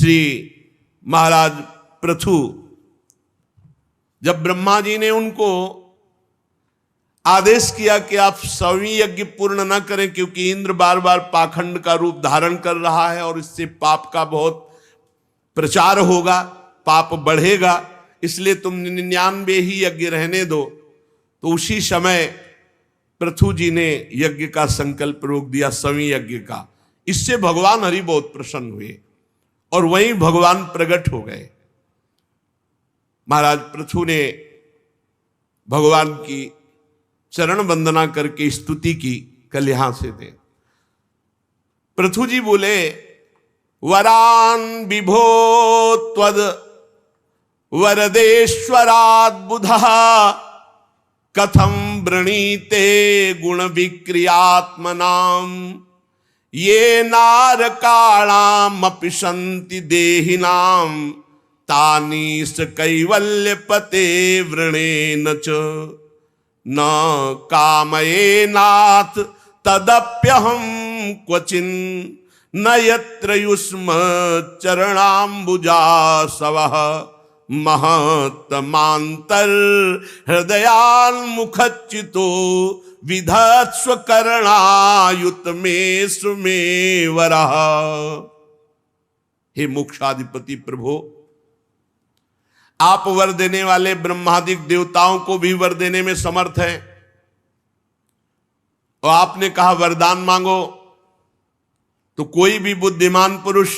श्री महाराज पृथु, जब ब्रह्मा जी ने उनको आदेश किया कि आप 100वीं यज्ञ पूर्ण न करें क्योंकि इंद्र बार बार पाखंड का रूप धारण कर रहा है और इससे पाप का बहुत प्रचार होगा, पाप बढ़ेगा, इसलिए तुम 99 ही यज्ञ रहने दो। तो उसी समय पृथु जी ने यज्ञ का संकल्प रोक दिया, 100वीं यज्ञ का। इससे भगवान हरि बहुत प्रसन्न हुए और वहीं भगवान प्रकट हो गए। महाराज पृथु ने भगवान की चरण वंदना करके स्तुति की। कल यहां से दे पृथु जी बोले, वरान विभो त्वद वरदेश्वराद बुधा कथम वृणीते गुण विक्रियात्मनाम ये नारकाणाम अपि सन्ति देहिनाम तानीस कैवल्यपते वृणेन च न कामये नाथ तदप्यहम क्वचिन न यत्र युष्म चरणाम्बुजासवः महत्तमांतर हृदयान्मुखच्युतो विधत्स्व करणायुत में सुमेवरः। हे मोक्षाधिपति प्रभु, आप वर देने वाले ब्रह्मादिक देवताओं को भी वर देने में समर्थ हैं और आपने कहा वरदान मांगो, तो कोई भी बुद्धिमान पुरुष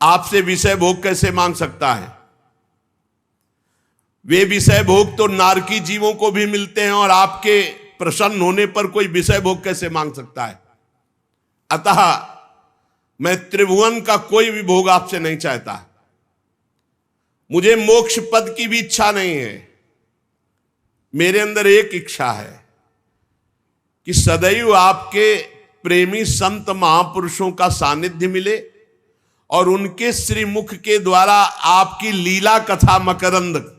आपसे विषय भोग कैसे मांग सकता है? वे विषय भोग तो नारकी जीवों को भी मिलते हैं और आपके प्रसन्न होने पर कोई विषय भोग कैसे मांग सकता है? अतः मैं त्रिभुवन का कोई भी भोग आपसे नहीं चाहता। मुझे मोक्ष पद की भी इच्छा नहीं है। मेरे अंदर एक इच्छा है कि सदैव आपके प्रेमी संत महापुरुषों का सानिध्य मिले और उनके श्रीमुख के द्वारा आपकी लीला कथा मकरंद,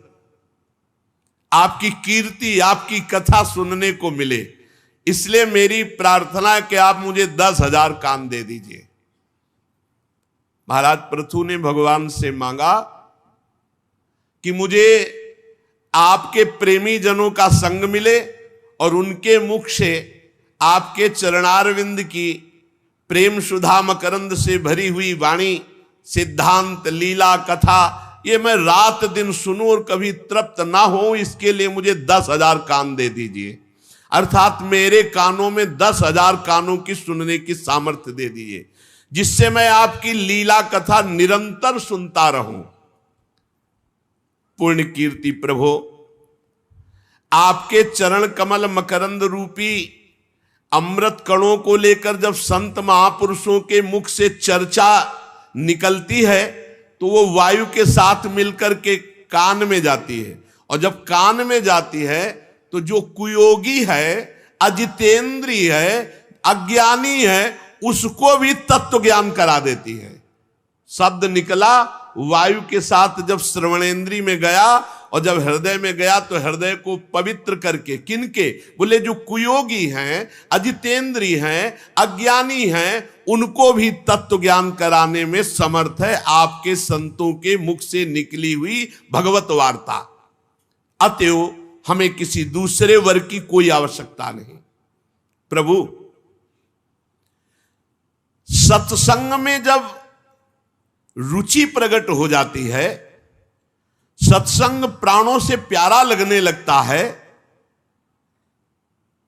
आपकी कीर्ति, आपकी कथा सुनने को मिले। इसलिए मेरी प्रार्थना है कि आप मुझे 10,000 कान दे दीजिए। महाराज पृथु ने भगवान से मांगा कि मुझे आपके प्रेमी जनों का संग मिले और उनके मुख से आपके चरणारविंद की प्रेम सुधा मकरंद से भरी हुई वाणी, सिद्धांत, लीला, कथा, ये मैं रात दिन सुनूं और कभी तृप्त ना हो, इसके लिए मुझे 10,000 कान दे दीजिए। अर्थात मेरे कानों में 10,000 कानों की सुनने की सामर्थ्य दे दीजिए, जिससे मैं आपकी लीला कथा निरंतर सुनता रहूं। पूर्ण कीर्ति प्रभु, आपके चरण कमल मकरंद रूपी अमृत कणों को लेकर जब संत महापुरुषों के मुख से चर्चा निकलती है तो वो वायु के साथ मिलकर के कान में जाती है, और जब कान में जाती है तो जो कुयोगी है, अजितेंद्रीय है, अज्ञानी है, उसको भी तत्व ज्ञान करा देती है। शब्द निकला वायु के साथ जब श्रवणेंद्री में गया और जब हृदय में गया तो हृदय को पवित्र करके, किनके? बोले जो कुयोगी हैं, अजितेंद्रीय हैं, अज्ञानी हैं, उनको भी तत्व ज्ञान कराने में समर्थ है आपके संतों के मुख से निकली हुई भगवत वार्ता। अतएव हमें किसी दूसरे वर की कोई आवश्यकता नहीं। प्रभु, सत्संग में जब रुचि प्रकट हो जाती है, सत्संग प्राणों से प्यारा लगने लगता है,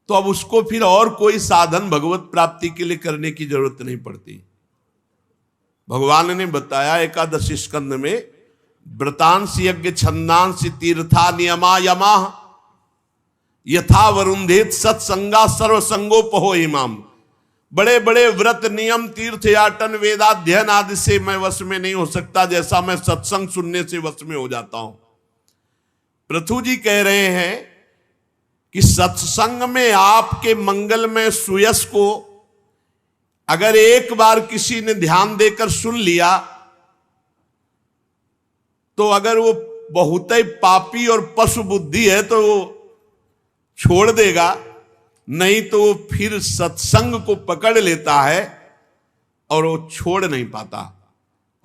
तो अब उसको फिर और कोई साधन भगवत प्राप्ति के लिए करने की जरूरत नहीं पड़ती। भगवान ने बताया एकादश स्कंद में, व्रतांश यज्ञ छंदांश तीर्था नियमा यमा यथा वरुंधेत सत्संगा सर्वसंगोपहो इमाम। बड़े बड़े व्रत नियम तीर्थ याटन वेदाध्ययन आदि से मैं वश में नहीं हो सकता, जैसा मैं सत्संग सुनने से वश में हो जाता हूं। पृथु जी कह रहे हैं कि सत्संग में आपके मंगलमय सुयश को अगर एक बार किसी ने ध्यान देकर सुन लिया तो अगर वो बहुत ही पापी और पशु बुद्धि है तो वो छोड़ देगा, नहीं तो वो फिर सत्संग को पकड़ लेता है और वो छोड़ नहीं पाता।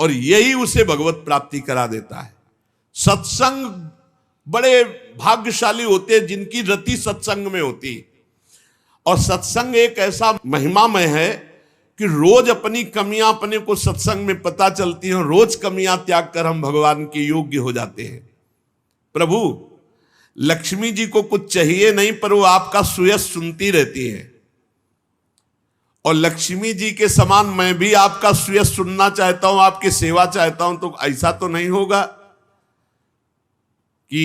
और यही उसे भगवत प्राप्ति करा देता है। सत्संग बड़े भाग्यशाली होते हैं जिनकी रति सत्संग में होती है। और सत्संग एक ऐसा महिमामय है कि रोज अपनी कमियां अपने को सत्संग में पता चलती हैं, रोज कमियां त्याग कर हम भगवान के योग्य हो जाते हैं। प्रभु लक्ष्मी जी को कुछ चाहिए नहीं, पर वो आपका सुयश सुनती रहती है। और लक्ष्मी जी के समान मैं भी आपका सुयश सुनना चाहता हूं, आपकी सेवा चाहता हूं। तो ऐसा तो नहीं होगा कि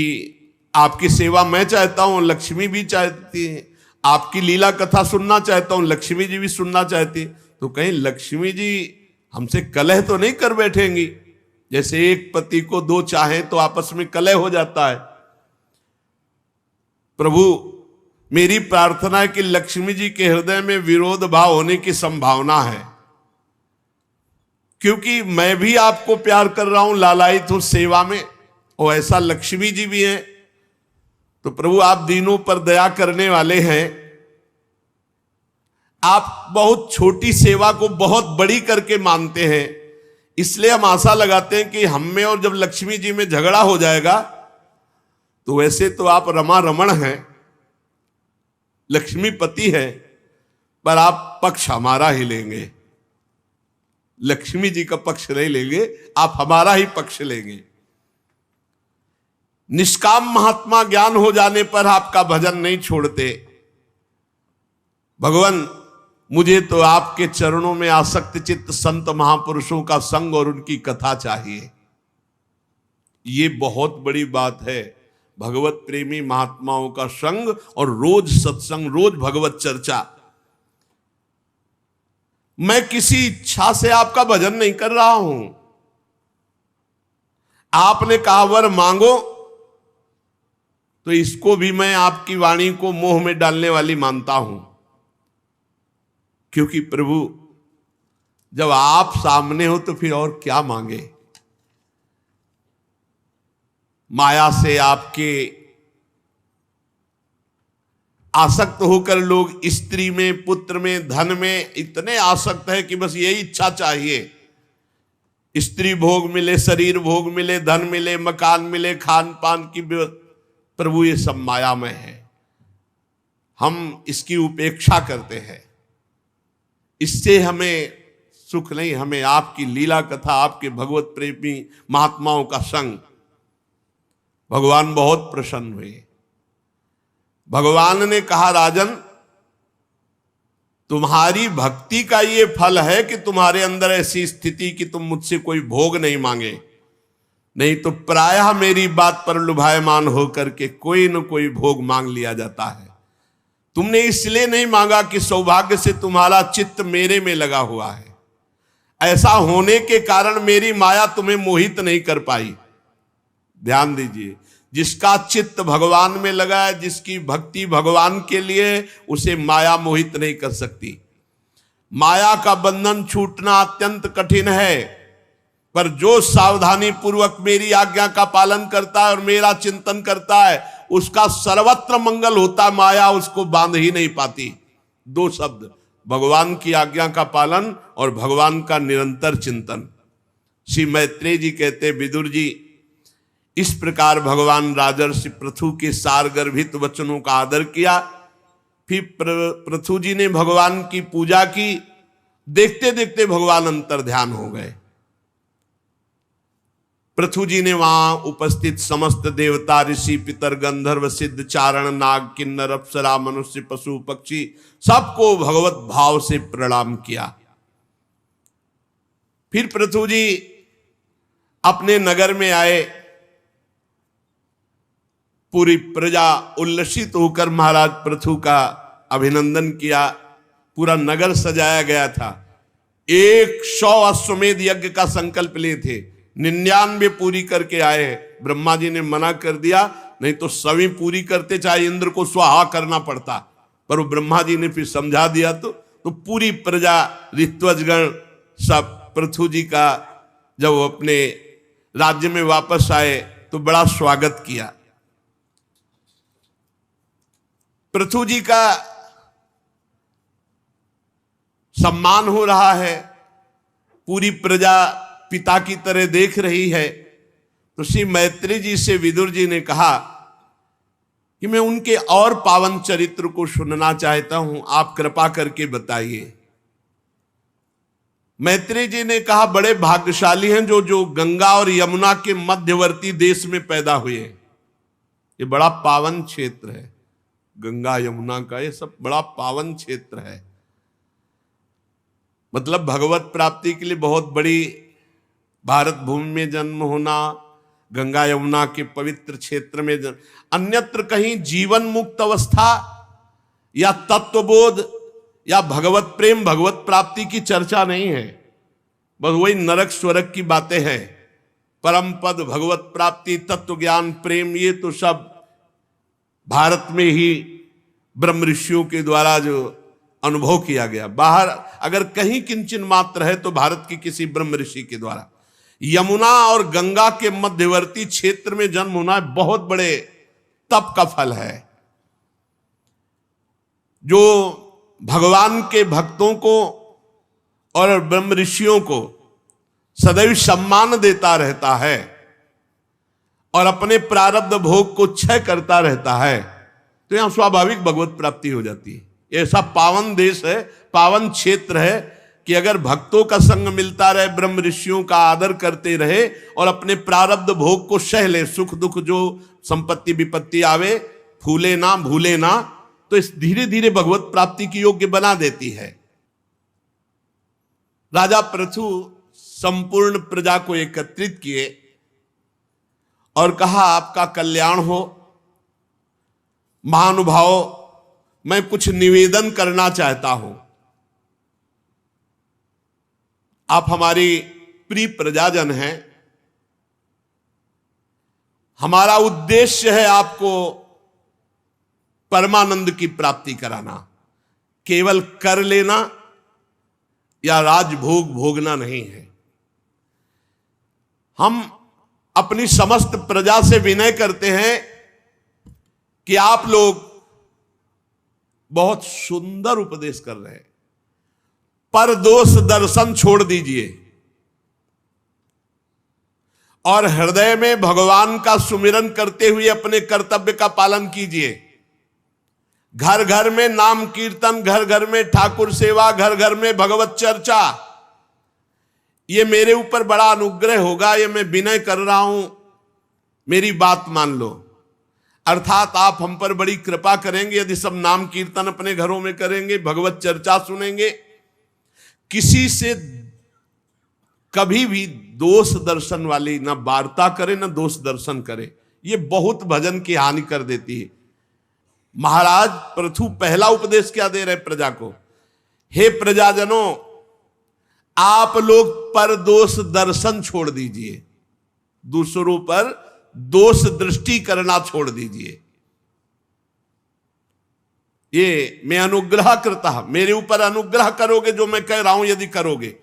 आपकी सेवा मैं चाहता हूं, लक्ष्मी भी चाहती है। आपकी लीला कथा सुनना चाहता हूं, लक्ष्मी जी भी सुनना चाहती। तो कहीं लक्ष्मी जी हमसे कलह तो नहीं कर बैठेंगी? जैसे एक पति को दो चाहे तो आपस में कलह हो जाता है। प्रभु मेरी प्रार्थना है कि लक्ष्मी जी के हृदय में विरोध भाव होने की संभावना है, क्योंकि मैं भी आपको प्यार कर रहा हूं, लालायित हूं सेवा में, और ऐसा लक्ष्मी जी भी हैं। तो प्रभु आप दीनों पर दया करने वाले हैं। आप बहुत छोटी सेवा को बहुत बड़ी करके मानते हैं, इसलिए हम आशा लगाते हैं कि हम में और जब लक्ष्मी जी में झगड़ा हो जाएगा, तो वैसे तो आप रमा रमण हैं, लक्ष्मीपति है, पर आप पक्ष हमारा ही लेंगे, लक्ष्मी जी का पक्ष नहीं लेंगे, आप हमारा ही पक्ष लेंगे। निष्काम महात्मा ज्ञान हो जाने पर आपका भजन नहीं छोड़ते। भगवान मुझे तो आपके चरणों में आसक्त चित्त संत महापुरुषों का संग और उनकी कथा चाहिए। ये बहुत बड़ी बात है, भगवत प्रेमी महात्माओं का संग और रोज सत्संग, रोज भगवत चर्चा। मैं किसी इच्छा से आपका भजन नहीं कर रहा हूं। आपने कहा वर मांगो, तो इसको भी मैं आपकी वाणी को मोह में डालने वाली मानता हूं, क्योंकि प्रभु जब आप सामने हो तो फिर और क्या मांगे। माया से आपके आसक्त होकर लोग स्त्री में, पुत्र में, धन में इतने आसक्त है कि बस यही इच्छा चाहिए, स्त्री भोग मिले, शरीर भोग मिले, धन मिले, मकान मिले, खान पान की। प्रभु ये सब मायामय है, हम इसकी उपेक्षा करते हैं। इससे हमें सुख नहीं, हमें आपकी लीला कथा, आपके भगवत प्रेमी महात्माओं का संग। भगवान बहुत प्रसन्न हुए। भगवान ने कहा राजन, तुम्हारी भक्ति का ये फल है कि तुम्हारे अंदर ऐसी स्थिति कि तुम मुझसे कोई भोग नहीं मांगे, नहीं तो प्रायः मेरी बात पर लुभायमान होकर के कोई न कोई भोग मांग लिया जाता है। तुमने इसलिए नहीं मांगा कि सौभाग्य से तुम्हारा चित्त मेरे में लगा हुआ है, ऐसा होने के कारण मेरी माया तुम्हें मोहित नहीं कर पाई। ध्यान दीजिए, जिसका चित्त भगवान में लगा है, जिसकी भक्ति भगवान के लिए, उसे माया मोहित नहीं कर सकती। माया का बंधन छूटना अत्यंत कठिन है, पर जो सावधानी पूर्वक मेरी आज्ञा का पालन करता है और मेरा चिंतन करता है, उसका सर्वत्र मंगल होता। माया उसको बांध ही नहीं पाती। दो शब्द, भगवान की आज्ञा का पालन और भगवान का निरंतर चिंतन। श्री मैत्रेय जी कहते, विदुर जी, इस प्रकार भगवान राजर्षि पृथु के सारगर्भित वचनों का आदर किया। फिर पृथु जी ने भगवान की पूजा की। देखते देखते भगवान अंतर ध्यान हो गए। पृथु जी ने वहां उपस्थित समस्त देवता, ऋषि, पितर, गंधर्व, सिद्ध, चारण, नाग, किन्नर, अप्सरा, मनुष्य, पशु, पक्षी सबको भगवत भाव से प्रणाम किया। फिर पृथु जी अपने नगर में आए। पूरी प्रजा उल्लसित होकर महाराज पृथु का अभिनंदन किया। पूरा नगर सजाया गया था। 100 अश्वमेध यज्ञ का संकल्प लिए थे, 99 पूरी करके आए। ब्रह्मा जी ने मना कर दिया, नहीं तो सभी पूरी करते, चाहे इंद्र को स्वाहा करना पड़ता। पर वो ब्रह्मा जी ने फिर समझा दिया। तो पूरी प्रजा, ऋत्वजगण सब पृथु जी का जब वो अपने राज्य में वापस आए तो बड़ा स्वागत किया। पृथु जी का सम्मान हो रहा है। पूरी प्रजा पिता की तरह देख रही है। तो श्री मैत्री जी से विदुर जी ने कहा कि मैं उनके और पावन चरित्र को सुनना चाहता हूं, आप कृपा करके बताइए। मैत्री जी ने कहा, बड़े भाग्यशाली हैं जो गंगा और यमुना के मध्यवर्ती देश में पैदा हुए। ये बड़ा पावन क्षेत्र है, गंगा यमुना का ये सब बड़ा पावन क्षेत्र है। मतलब भगवत प्राप्ति के लिए बहुत बड़ी भारत भूमि में जन्म होना, गंगा यमुना के पवित्र क्षेत्र में अन्यत्र कहीं जीवन मुक्त अवस्था या तत्वबोध या भगवत प्रेम भगवत प्राप्ति की चर्चा नहीं है। बस वही नरक स्वर्ग की बातें हैं। परम पद भगवत प्राप्ति तत्व ज्ञान प्रेम ये तो सब भारत में ही ब्रह्म ऋषियों के द्वारा जो अनुभव किया गया। बाहर अगर कहीं किंचन मात्र है तो भारत की किसी ब्रह्म ऋषि के द्वारा। यमुना और गंगा के मध्यवर्ती क्षेत्र में जन्म होना बहुत बड़े तप का फल है। जो भगवान के भक्तों को और ब्रह्म ऋषियों को सदैव सम्मान देता रहता है और अपने प्रारब्ध भोग को क्षय करता रहता है, तो यहां स्वाभाविक भगवत प्राप्ति हो जाती है। ऐसा पावन देश है, पावन क्षेत्र है कि अगर भक्तों का संग मिलता रहे, ब्रह्म ऋषियों का आदर करते रहे और अपने प्रारब्ध भोग को सह ले, सुख दुख जो संपत्ति विपत्ति आवे फूले ना भूले ना, तो इस धीरे धीरे भगवत प्राप्ति की योग्य बना देती है। राजा पृथु संपूर्ण प्रजा को एकत्रित किए और कहा, आपका कल्याण हो महानुभाव, मैं कुछ निवेदन करना चाहता हूं। आप हमारी प्रिय प्रजाजन हैं, हमारा उद्देश्य है आपको परमानंद की प्राप्ति कराना, केवल कर लेना या राजभोग भोगना नहीं है। हम अपनी समस्त प्रजा से विनय करते हैं कि आप लोग बहुत सुंदर उपदेश कर रहे हैं, पर दोष दर्शन छोड़ दीजिए और हृदय में भगवान का सुमिरन करते हुए अपने कर्तव्य का पालन कीजिए। घर घर में नाम कीर्तन, घर घर में ठाकुर सेवा, घर घर में भगवत चर्चा, ये मेरे ऊपर बड़ा अनुग्रह होगा, ये मैं विनय कर रहा हूं, मेरी बात मान लो। अर्थात आप हम पर बड़ी कृपा करेंगे यदि सब नाम कीर्तन अपने घरों में करेंगे, भगवत चर्चा सुनेंगे, किसी से कभी भी दोष दर्शन वाली ना वार्ता करे ना दोष दर्शन करे, ये बहुत भजन की हानि कर देती है। महाराज पृथु पहला उपदेश क्या दे रहे प्रजा को, हे प्रजाजनों, आप लोग पर दोष दर्शन छोड़ दीजिए, दूसरों पर दोष दृष्टि करना छोड़ दीजिए। ये मैं अनुग्रह करता, मेरे ऊपर अनुग्रह करोगे जो मैं कह रहा हूं यदि करोगे।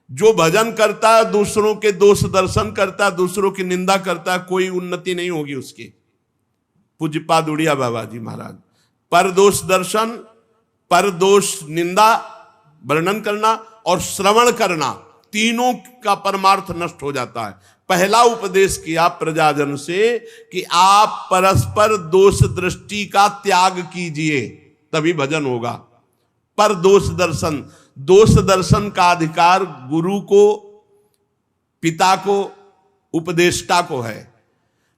जो भजन करता है दूसरों के दोष दर्शन करता है, दूसरों की निंदा करता है, कोई उन्नति नहीं होगी उसकी। पूज्यपाद उड़िया बाबा जी महाराज, पर दोष दर्शन, पर दोष निंदा वर्णन करना और श्रवण करना, तीनों का परमार्थ नष्ट हो जाता है। पहला उपदेश किया प्रजाजन से कि आप परस्पर दोष दृष्टि का त्याग कीजिए, तभी भजन होगा। पर दोष दर्शन, दोष दर्शन का अधिकार गुरु को, पिता को, उपदेष्टा को है।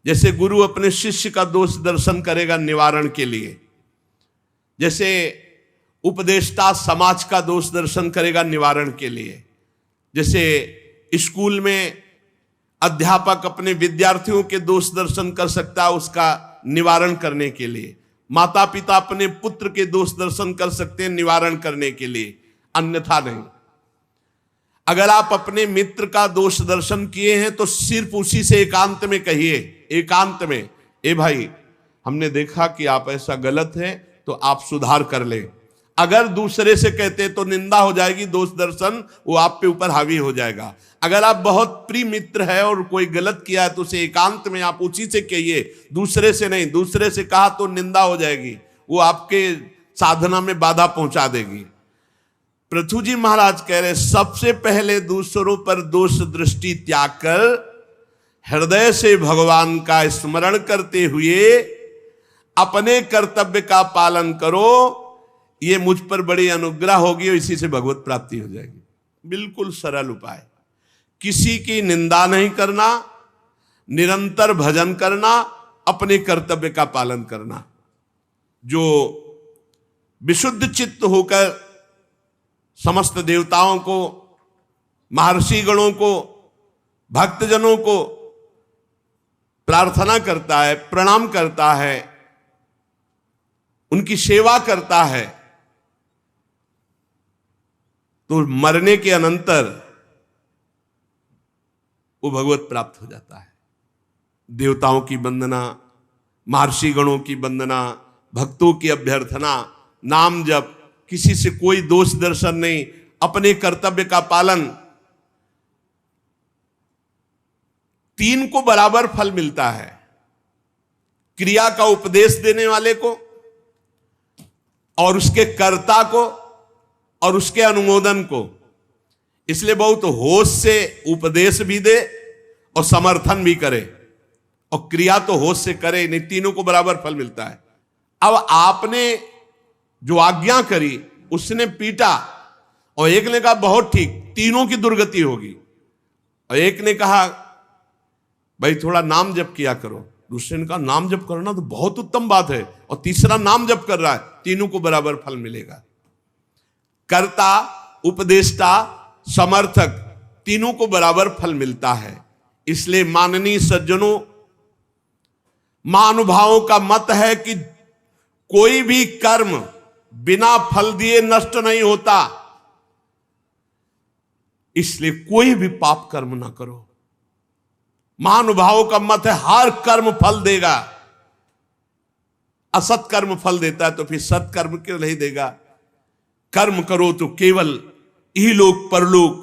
जैसे गुरु अपने शिष्य का दोष दर्शन करेगा निवारण के लिए, जैसे उपदेष्टा समाज का दोष दर्शन करेगा निवारण के लिए, जैसे स्कूल में अध्यापक अपने विद्यार्थियों के दोष दर्शन कर सकता है उसका निवारण करने के लिए, माता पिता अपने पुत्र के दोष दर्शन कर सकते हैं निवारण करने के लिए, अन्यथा नहीं। अगर आप अपने मित्र का दोष दर्शन किए हैं तो सिर्फ उसी से एकांत में कहिए, एकांत में, ए भाई हमने देखा कि आप ऐसा गलत है तो आप सुधार कर ले। अगर दूसरे से कहते तो निंदा हो जाएगी, दोष दर्शन वो आप पे ऊपर हावी हो जाएगा। अगर आप बहुत प्रिय मित्र है और कोई गलत किया है तो उसे एकांत में आप उसी से कहिए, दूसरे से नहीं। दूसरे से कहा तो निंदा हो जाएगी, वो आपके साधना में बाधा पहुंचा देगी। पृथु जी महाराज कह रहे सबसे पहले दूसरों पर दोष दृष्टि त्याग कर हृदय से भगवान का स्मरण करते हुए अपने कर्तव्य का पालन करो, ये मुझ पर बड़ी अनुग्रह होगी और इसी से भगवत प्राप्ति हो जाएगी। बिल्कुल सरल उपाय, किसी की निंदा नहीं करना, निरंतर भजन करना, अपने कर्तव्य का पालन करना। जो विशुद्ध चित्त होकर समस्त देवताओं को, महर्षि गणों को, भक्तजनों को प्रार्थना करता है, प्रणाम करता है, उनकी सेवा करता है, तो मरने के अनंतर वो भगवत प्राप्त हो जाता है। देवताओं की वंदना, महर्षि गणों की वंदना, भक्तों की अभ्यर्थना, नाम जप, किसी से कोई दोष दर्शन नहीं, अपने कर्तव्य का पालन, तीन को बराबर फल मिलता है। क्रिया का उपदेश देने वाले को और उसके कर्ता को और उसके अनुमोदन को। इसलिए बहुत होश से उपदेश भी दे और समर्थन भी करे, और क्रिया तो होश से करे, नहीं तीनों को बराबर फल मिलता है। अब आपने जो आज्ञा करी उसने पीटा, और एक ने कहा बहुत ठीक, तीनों की दुर्गति होगी, और एक ने कहा भाई थोड़ा नाम जप किया करो, दूसरे ने कहा नाम जप करना तो बहुत उत्तम बात है, और तीसरा नाम जप कर रहा है, तीनों को बराबर फल मिलेगा। कर्ता, उपदेष्टा, समर्थक, तीनों को बराबर फल मिलता है। इसलिए माननीय सज्जनों, महानुभावों का मत है कि कोई भी कर्म बिना फल दिए नष्ट नहीं होता, इसलिए कोई भी पाप कर्म ना करो। महानुभावों का मत है हर कर्म फल देगा। असत कर्म फल देता है तो फिर सत्कर्म क्यों नहीं देगा? कर्म करो तो केवल इहलोक परलोक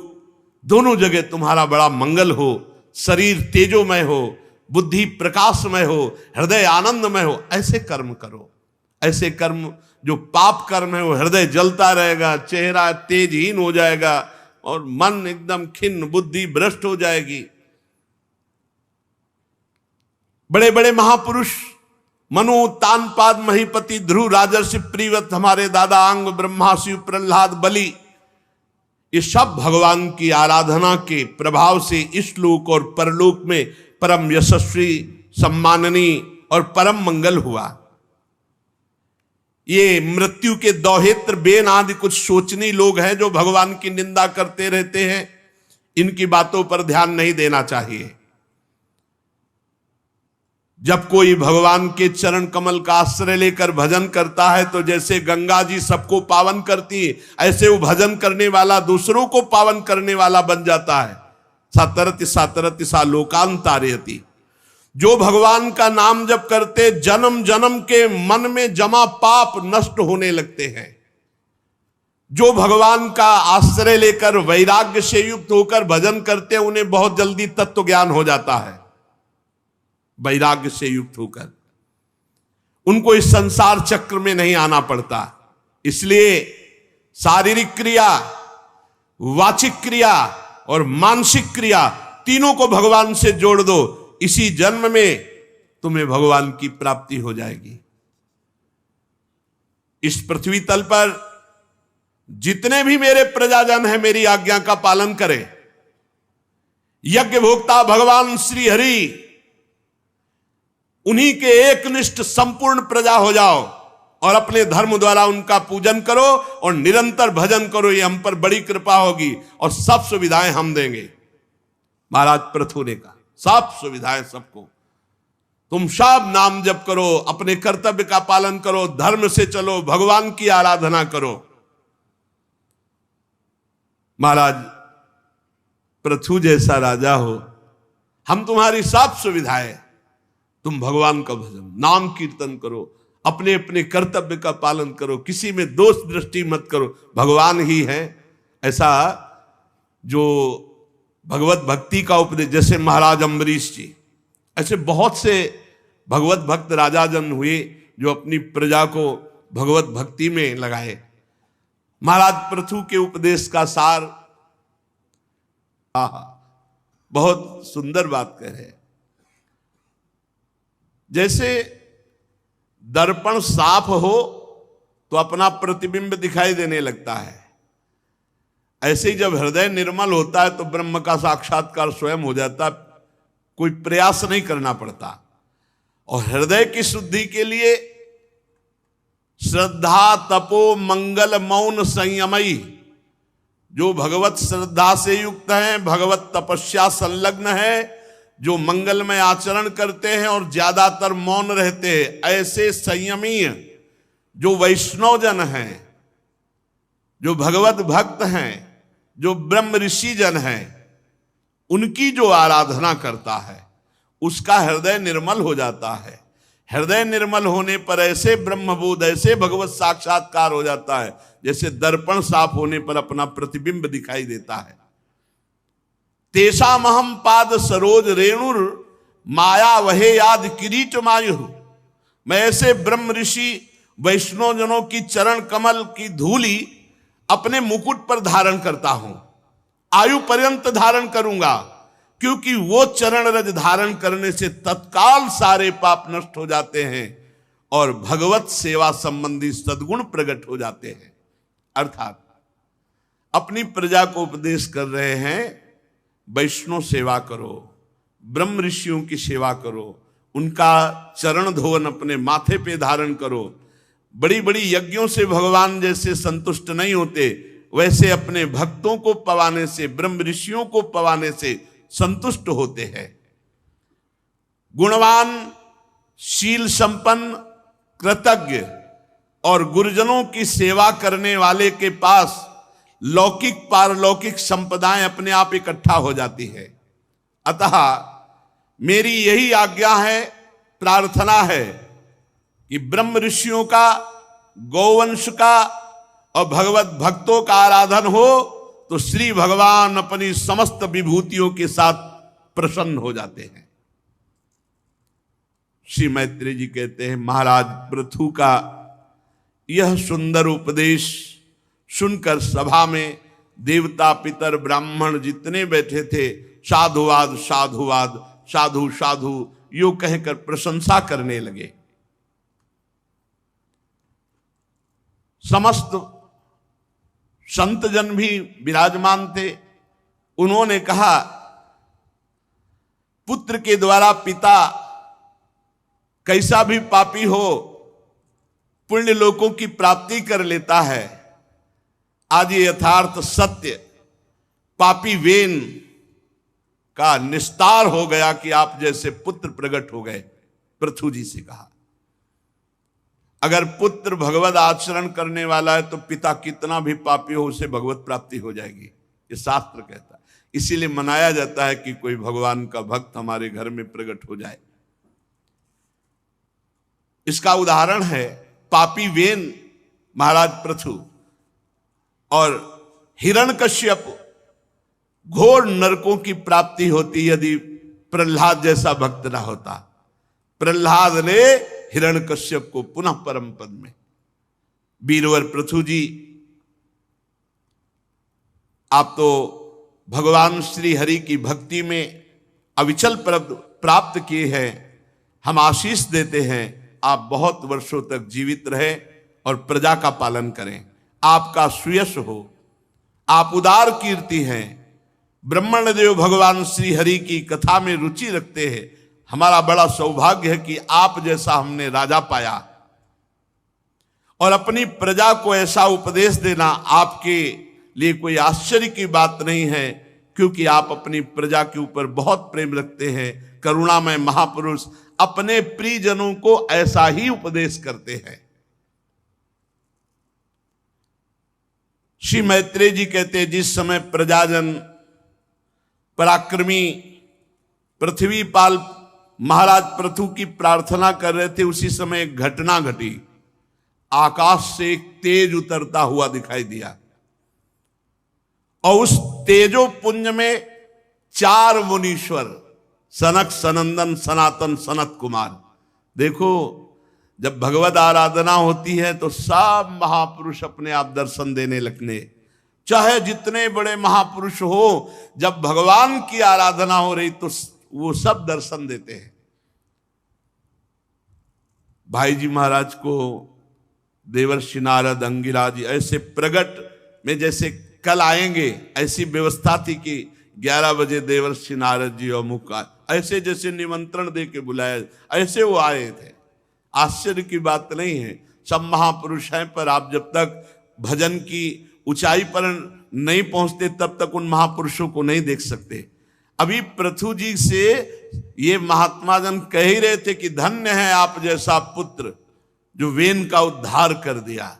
दोनों जगह तुम्हारा बड़ा मंगल हो, शरीर तेजोमय हो, बुद्धि प्रकाशमय हो, हृदय आनंदमय हो, ऐसे कर्म करो। ऐसे कर्म, जो पाप कर्म है वो हृदय जलता रहेगा, चेहरा तेजहीन हो जाएगा और मन एकदम खिन्न, बुद्धि भ्रष्ट हो जाएगी। बड़े बड़े महापुरुष मनु, तानपाद, महीपति, ध्रुव, राजर्षि, प्रीवत, हमारे दादा अंग, ब्रह्मा, शिव, प्रहलाद, बलि, ये सब भगवान की आराधना के प्रभाव से इस लोक और परलोक में परम यशस्वी, सम्माननीय और परम मंगल हुआ। ये मृत्यु के दौहित्र बेन आदि कुछ सोचनी लोग हैं जो भगवान की निंदा करते रहते हैं, इनकी बातों पर ध्यान नहीं देना चाहिए। जब कोई भगवान के चरण कमल का आश्रय लेकर भजन करता है तो जैसे गंगा जी सबको पावन करती है, ऐसे वो भजन करने वाला दूसरों को पावन करने वाला बन जाता है। सातरति सातरति सा लोकांतारयति। जो भगवान का नाम जप करते, जन्म जन्म के मन में जमा पाप नष्ट होने लगते हैं। जो भगवान का आश्रय लेकर वैराग्य से युक्त होकर भजन करते हैं, उन्हें बहुत जल्दी तत्व ज्ञान हो जाता है। वैराग्य से युक्त होकर उनको इस संसार चक्र में नहीं आना पड़ता। इसलिए शारीरिक क्रिया, वाचिक क्रिया और मानसिक क्रिया, तीनों को भगवान से जोड़ दो। इसी जन्म में तुम्हें भगवान की प्राप्ति हो जाएगी। इस पृथ्वी तल पर जितने भी मेरे प्रजाजन हैं, मेरी आज्ञा का पालन करें। यज्ञ भोक्ता भगवान श्री हरि, उन्हीं के एकनिष्ठ संपूर्ण प्रजा हो जाओ और अपने धर्म द्वारा उनका पूजन करो और निरंतर भजन करो। ये हम पर बड़ी कृपा होगी और सब सुविधाएं हम देंगे। महाराज पृथु ने कहा सब सुविधाएं सबको, तुम सब नाम जप करो, अपने कर्तव्य का पालन करो, धर्म से चलो, भगवान की आराधना करो। महाराज पृथु जैसा राजा हो, हम तुम्हारी सब सुविधाएं, तुम भगवान का भजन, नाम कीर्तन करो, अपने अपने कर्तव्य का पालन करो, किसी में दोष दृष्टि मत करो, भगवान ही है। ऐसा जो भगवत भक्ति का उपदेश, जैसे महाराज अम्बरीश जी, ऐसे बहुत से भगवत भक्त राजाजन हुए जो अपनी प्रजा को भगवत भक्ति में लगाए। महाराज पृथु के उपदेश का सार। बहुत सुंदर बात कह रहे हैं। जैसे दर्पण साफ हो तो अपना प्रतिबिंब दिखाई देने लगता है, ऐसे ही जब हृदय निर्मल होता है तो ब्रह्म का साक्षात्कार स्वयं हो जाता, कोई प्रयास नहीं करना पड़ता। और हृदय की शुद्धि के लिए श्रद्धा तपो मंगल मौन संयमई, जो भगवत श्रद्धा से युक्त हैं, भगवत तपस्या संलग्न है, जो मंगलमय आचरण करते हैं और ज्यादातर मौन रहते हैं, ऐसे संयमी जो वैष्णव जन हैं, जो भगवत भक्त हैं, जो ब्रह्म ऋषि जन हैं, उनकी जो आराधना करता है उसका हृदय निर्मल हो जाता है। हृदय निर्मल होने पर ऐसे ब्रह्मबोध, ऐसे भगवत साक्षात्कार हो जाता है जैसे दर्पण साफ होने पर अपना प्रतिबिंब दिखाई देता है। तेषामहम पाद सरोज रेणुर माया वहे याद किरीट मायु, मैं ऐसे ब्रह्म ऋषि वैष्णव जनों की चरण कमल की धूली अपने मुकुट पर धारण करता हूं, आयु पर्यंत धारण करूंगा, क्योंकि वो चरण रज धारण करने से तत्काल सारे पाप नष्ट हो जाते हैं और भगवत सेवा संबंधी सद्गुण प्रकट हो जाते हैं। अर्थात अपनी प्रजा को उपदेश कर रहे हैं, वैष्णव सेवा करो, ब्रह्म ऋषियों की सेवा करो, उनका चरण धोवन अपने माथे पे धारण करो। बड़ी बड़ी यज्ञों से भगवान जैसे संतुष्ट नहीं होते, वैसे अपने भक्तों को पवाने से, ब्रह्म ऋषियों को पवाने से संतुष्ट होते हैं। गुणवान, शील संपन्न, कृतज्ञ और गुरुजनों की सेवा करने वाले के पास लौकिक पारलौकिक संपदाएं अपने आप इकट्ठा हो जाती है। अतः मेरी यही आज्ञा है, प्रार्थना है कि ब्रह्म ऋषियों का, गौवंश का और भगवत भक्तों का आराधन हो तो श्री भगवान अपनी समस्त विभूतियों के साथ प्रसन्न हो जाते हैं। श्री मैत्रेय जी कहते हैं, महाराज पृथु का यह सुंदर उपदेश सुनकर सभा में देवता पितर ब्राह्मण जितने बैठे थे साधुवाद साधुवाद साधु साधु यो कहकर प्रशंसा करने लगे। समस्त संत जन भी विराजमान थे। उन्होंने कहा, पुत्र के द्वारा पिता कैसा भी पापी हो पुण्य लोकों की प्राप्ति कर लेता है। आज ये यथार्थ सत्य पापी वेन का निस्तार हो गया कि आप जैसे पुत्र प्रकट हो गए। पृथु जी से कहा, अगर पुत्र भगवत आचरण करने वाला है तो पिता कितना भी पापी हो उसे भगवत प्राप्ति हो जाएगी, ये शास्त्र कहता है। इसीलिए मनाया जाता है कि कोई भगवान का भक्त हमारे घर में प्रकट हो जाए। इसका उदाहरण है पापी वेन महाराज पृथु और हिरण्यकश्यप। घोर नरकों की प्राप्ति होती यदि प्रहलाद जैसा भक्त ना होता। प्रहलाद ने हिरण्यकश्यप को पुनः परम पद में। वीरवर पृथु जी, आप तो भगवान श्री हरि की भक्ति में अविचल प्राप्त किए हैं। हम आशीष देते हैं आप बहुत वर्षों तक जीवित रहे और प्रजा का पालन करें, आपका सुयश हो, आप उदार कीर्ति हैं। ब्रह्मण देव भगवान श्री हरि की कथा में रुचि रखते हैं। हमारा बड़ा सौभाग्य है कि आप जैसा हमने राजा पाया और अपनी प्रजा को ऐसा उपदेश देना आपके लिए कोई आश्चर्य की बात नहीं है, क्योंकि आप अपनी प्रजा के ऊपर बहुत प्रेम रखते हैं। करुणामय महापुरुष अपने प्रियजनों को ऐसा ही उपदेश करते हैं। श्री मैत्रेय जी कहते हैं, जिस समय प्रजाजन पराक्रमी पृथ्वीपाल महाराज पृथु की प्रार्थना कर रहे थे, उसी समय एक घटना घटी। आकाश से एक तेज उतरता हुआ दिखाई दिया और उस तेजो पुंज में 4 मुनीश्वर, सनक, सनंदन, सनातन, सनत कुमार। देखो, जब भगवत आराधना होती है तो सब महापुरुष अपने आप दर्शन देने लगने, चाहे जितने बड़े महापुरुष हो, जब भगवान की आराधना हो रही तो वो सब दर्शन देते हैं। भाई जी महाराज को देवर्षि नारद अंगिरा जी ऐसे प्रगट में जैसे कल आएंगे, ऐसी व्यवस्था थी कि 11 बजे देवर्षि नारद जी और मुख ऐसे जैसे निमंत्रण दे के बुलाया, ऐसे वो आए थे। आश्चर्य की बात नहीं है, सब महापुरुष हैं, पर आप जब तक भजन की ऊंचाई पर नहीं पहुंचते तब तक उन महापुरुषों को नहीं देख सकते। अभी पृथु जी से ये महात्मा जन कह ही रहे थे कि धन्य है आप जैसा पुत्र जो वेन का उद्धार कर दिया,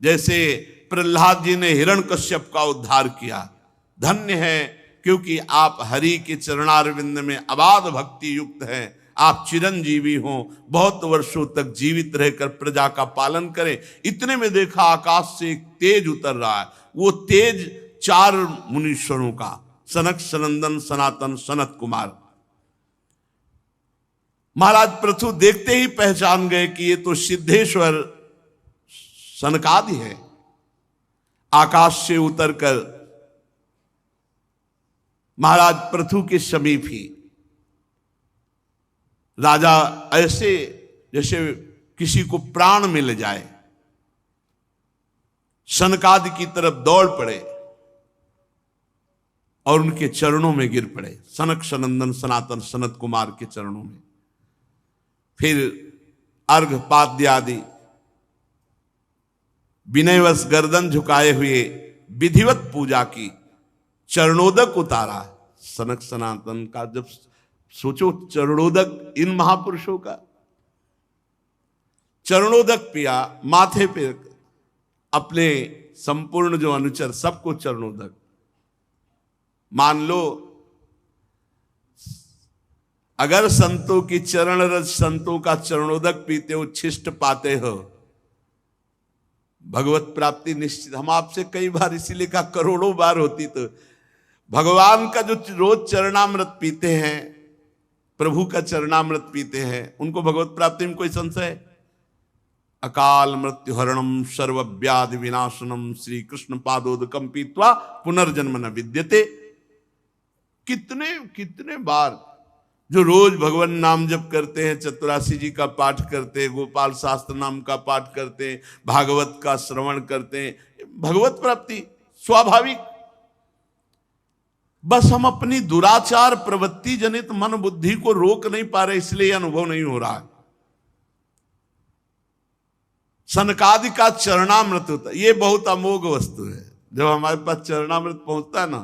जैसे प्रहलाद जी ने हिरण्यकश्यप का उद्धार किया। धन्य है क्योंकि आप हरि के चरणारविंद में अबाध भक्ति युक्त हैं, आप चिरंजीवी हों, बहुत वर्षों तक जीवित रहकर प्रजा का पालन करें। इतने में देखा आकाश से एक तेज उतर रहा है, वो तेज 4 मुनीश्वरों का, सनक सनंदन सनातन सनत कुमार। महाराज पृथु देखते ही पहचान गए कि ये तो सिद्धेश्वर सनकादि है। आकाश से उतरकर महाराज पृथु के समीप ही राजा ऐसे जैसे किसी को प्राण मिल जाए, सनकादि की तरफ दौड़ पड़े और उनके चरणों में गिर पड़े, सनक सनंदन सनातन सनत कुमार के चरणों में। फिर अर्घ पाद्य आदि विनयवश गर्दन झुकाए हुए विधिवत पूजा की, चरणोदक उतारा। सनक सनातन का जब सोचो, चरणोदक इन महापुरुषों का, चरणोदक पिया, माथे पे अपने संपूर्ण जो अनुचर सबको चरणोदक। मान लो अगर संतों की चरण रज, संतों का चरणोदक पीते हो, छिष्ट पाते हो, भगवत प्राप्ति निश्चित। हम आपसे कई बार इसीलिए कहा, करोड़ों बार होती तो भगवान का जो रोज चरणामृत पीते हैं, प्रभु का चरणामृत पीते हैं, उनको भगवत प्राप्ति में कोई संशय है? अकाल मृत्यु हरणम सर्व व्याधि विनाशनम श्री कृष्ण पादोदकम पीत्वा पुनर्जन्म न विद्यते। कितने कितने बार जो रोज भगवान नाम जप करते हैं, चतुरासी जी का पाठ करते हैं, गोपाल शास्त्र नाम का पाठ करते हैं, भागवत का श्रवण करते हैं, भगवत प्राप्ति स्वाभाविक। बस हम अपनी दुराचार प्रवृत्ति जनित मन बुद्धि को रोक नहीं पा रहे, इसलिए अनुभव नहीं हो रहा है। सनकादि का चरणामृत होता है, ये बहुत अमोघ वस्तु है। जब हमारे पास चरणामृत पहुंचता है ना,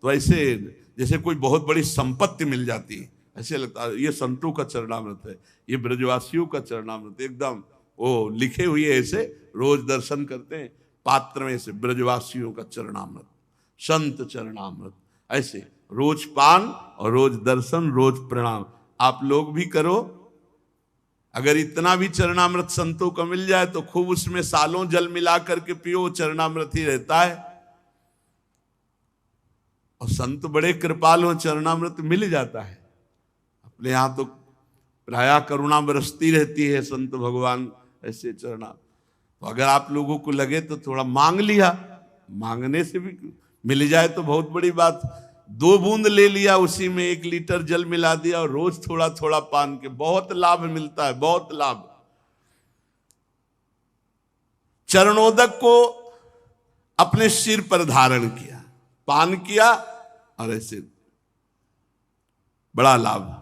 तो ऐसे जैसे कोई बहुत बड़ी संपत्ति मिल जाती है, ऐसे लगता है ये संतों का चरणामृत है, ये ब्रजवासियों का चरणामृत। एकदम वो लिखे हुए ऐसे रोज दर्शन करते हैं पात्र में से, ब्रजवासियों का चरणामृत, संत चरणामृत, ऐसे रोज पान और रोज दर्शन, रोज प्रणाम। आप लोग भी करो। अगर इतना भी चरणामृत संतों को मिल जाए तो खूब उसमें सालों जल मिला करके पियो, चरणामृत ही रहता है। और संत बड़े कृपाल हो, चरणामृत मिल जाता है। अपने यहां तो प्रायः करुणा बरसती रहती है, संत भगवान ऐसे चरणा। तो अगर आप लोगों को लगे तो थोड़ा मांग लिया, मांगने से भी मिल जाए तो बहुत बड़ी बात। 2 बूंद ले लिया, उसी में 1 लीटर जल मिला दिया और रोज थोड़ा थोड़ा पान के, बहुत लाभ मिलता है, बहुत लाभ। चरणोदक को अपने सिर पर धारण किया, पान किया और ऐसे बड़ा लाभ।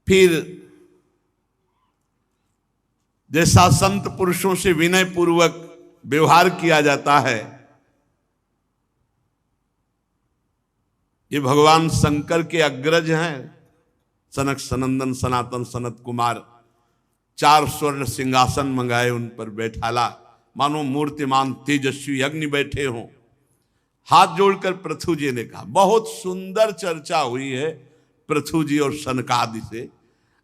फिर जैसा संत पुरुषों से विनय पूर्वक व्यवहार किया जाता है, ये भगवान शंकर के अग्रज हैं, सनक सनंदन सनातन सनत कुमार। 4 स्वर्ण सिंहासन मंगाए, उन पर बैठाला, मानो मूर्तिमान तेजस्वी अग्नि बैठे हों। हाथ जोड़कर पृथु जी ने कहा, बहुत सुंदर चर्चा हुई है पृथु जी और सनकादि से।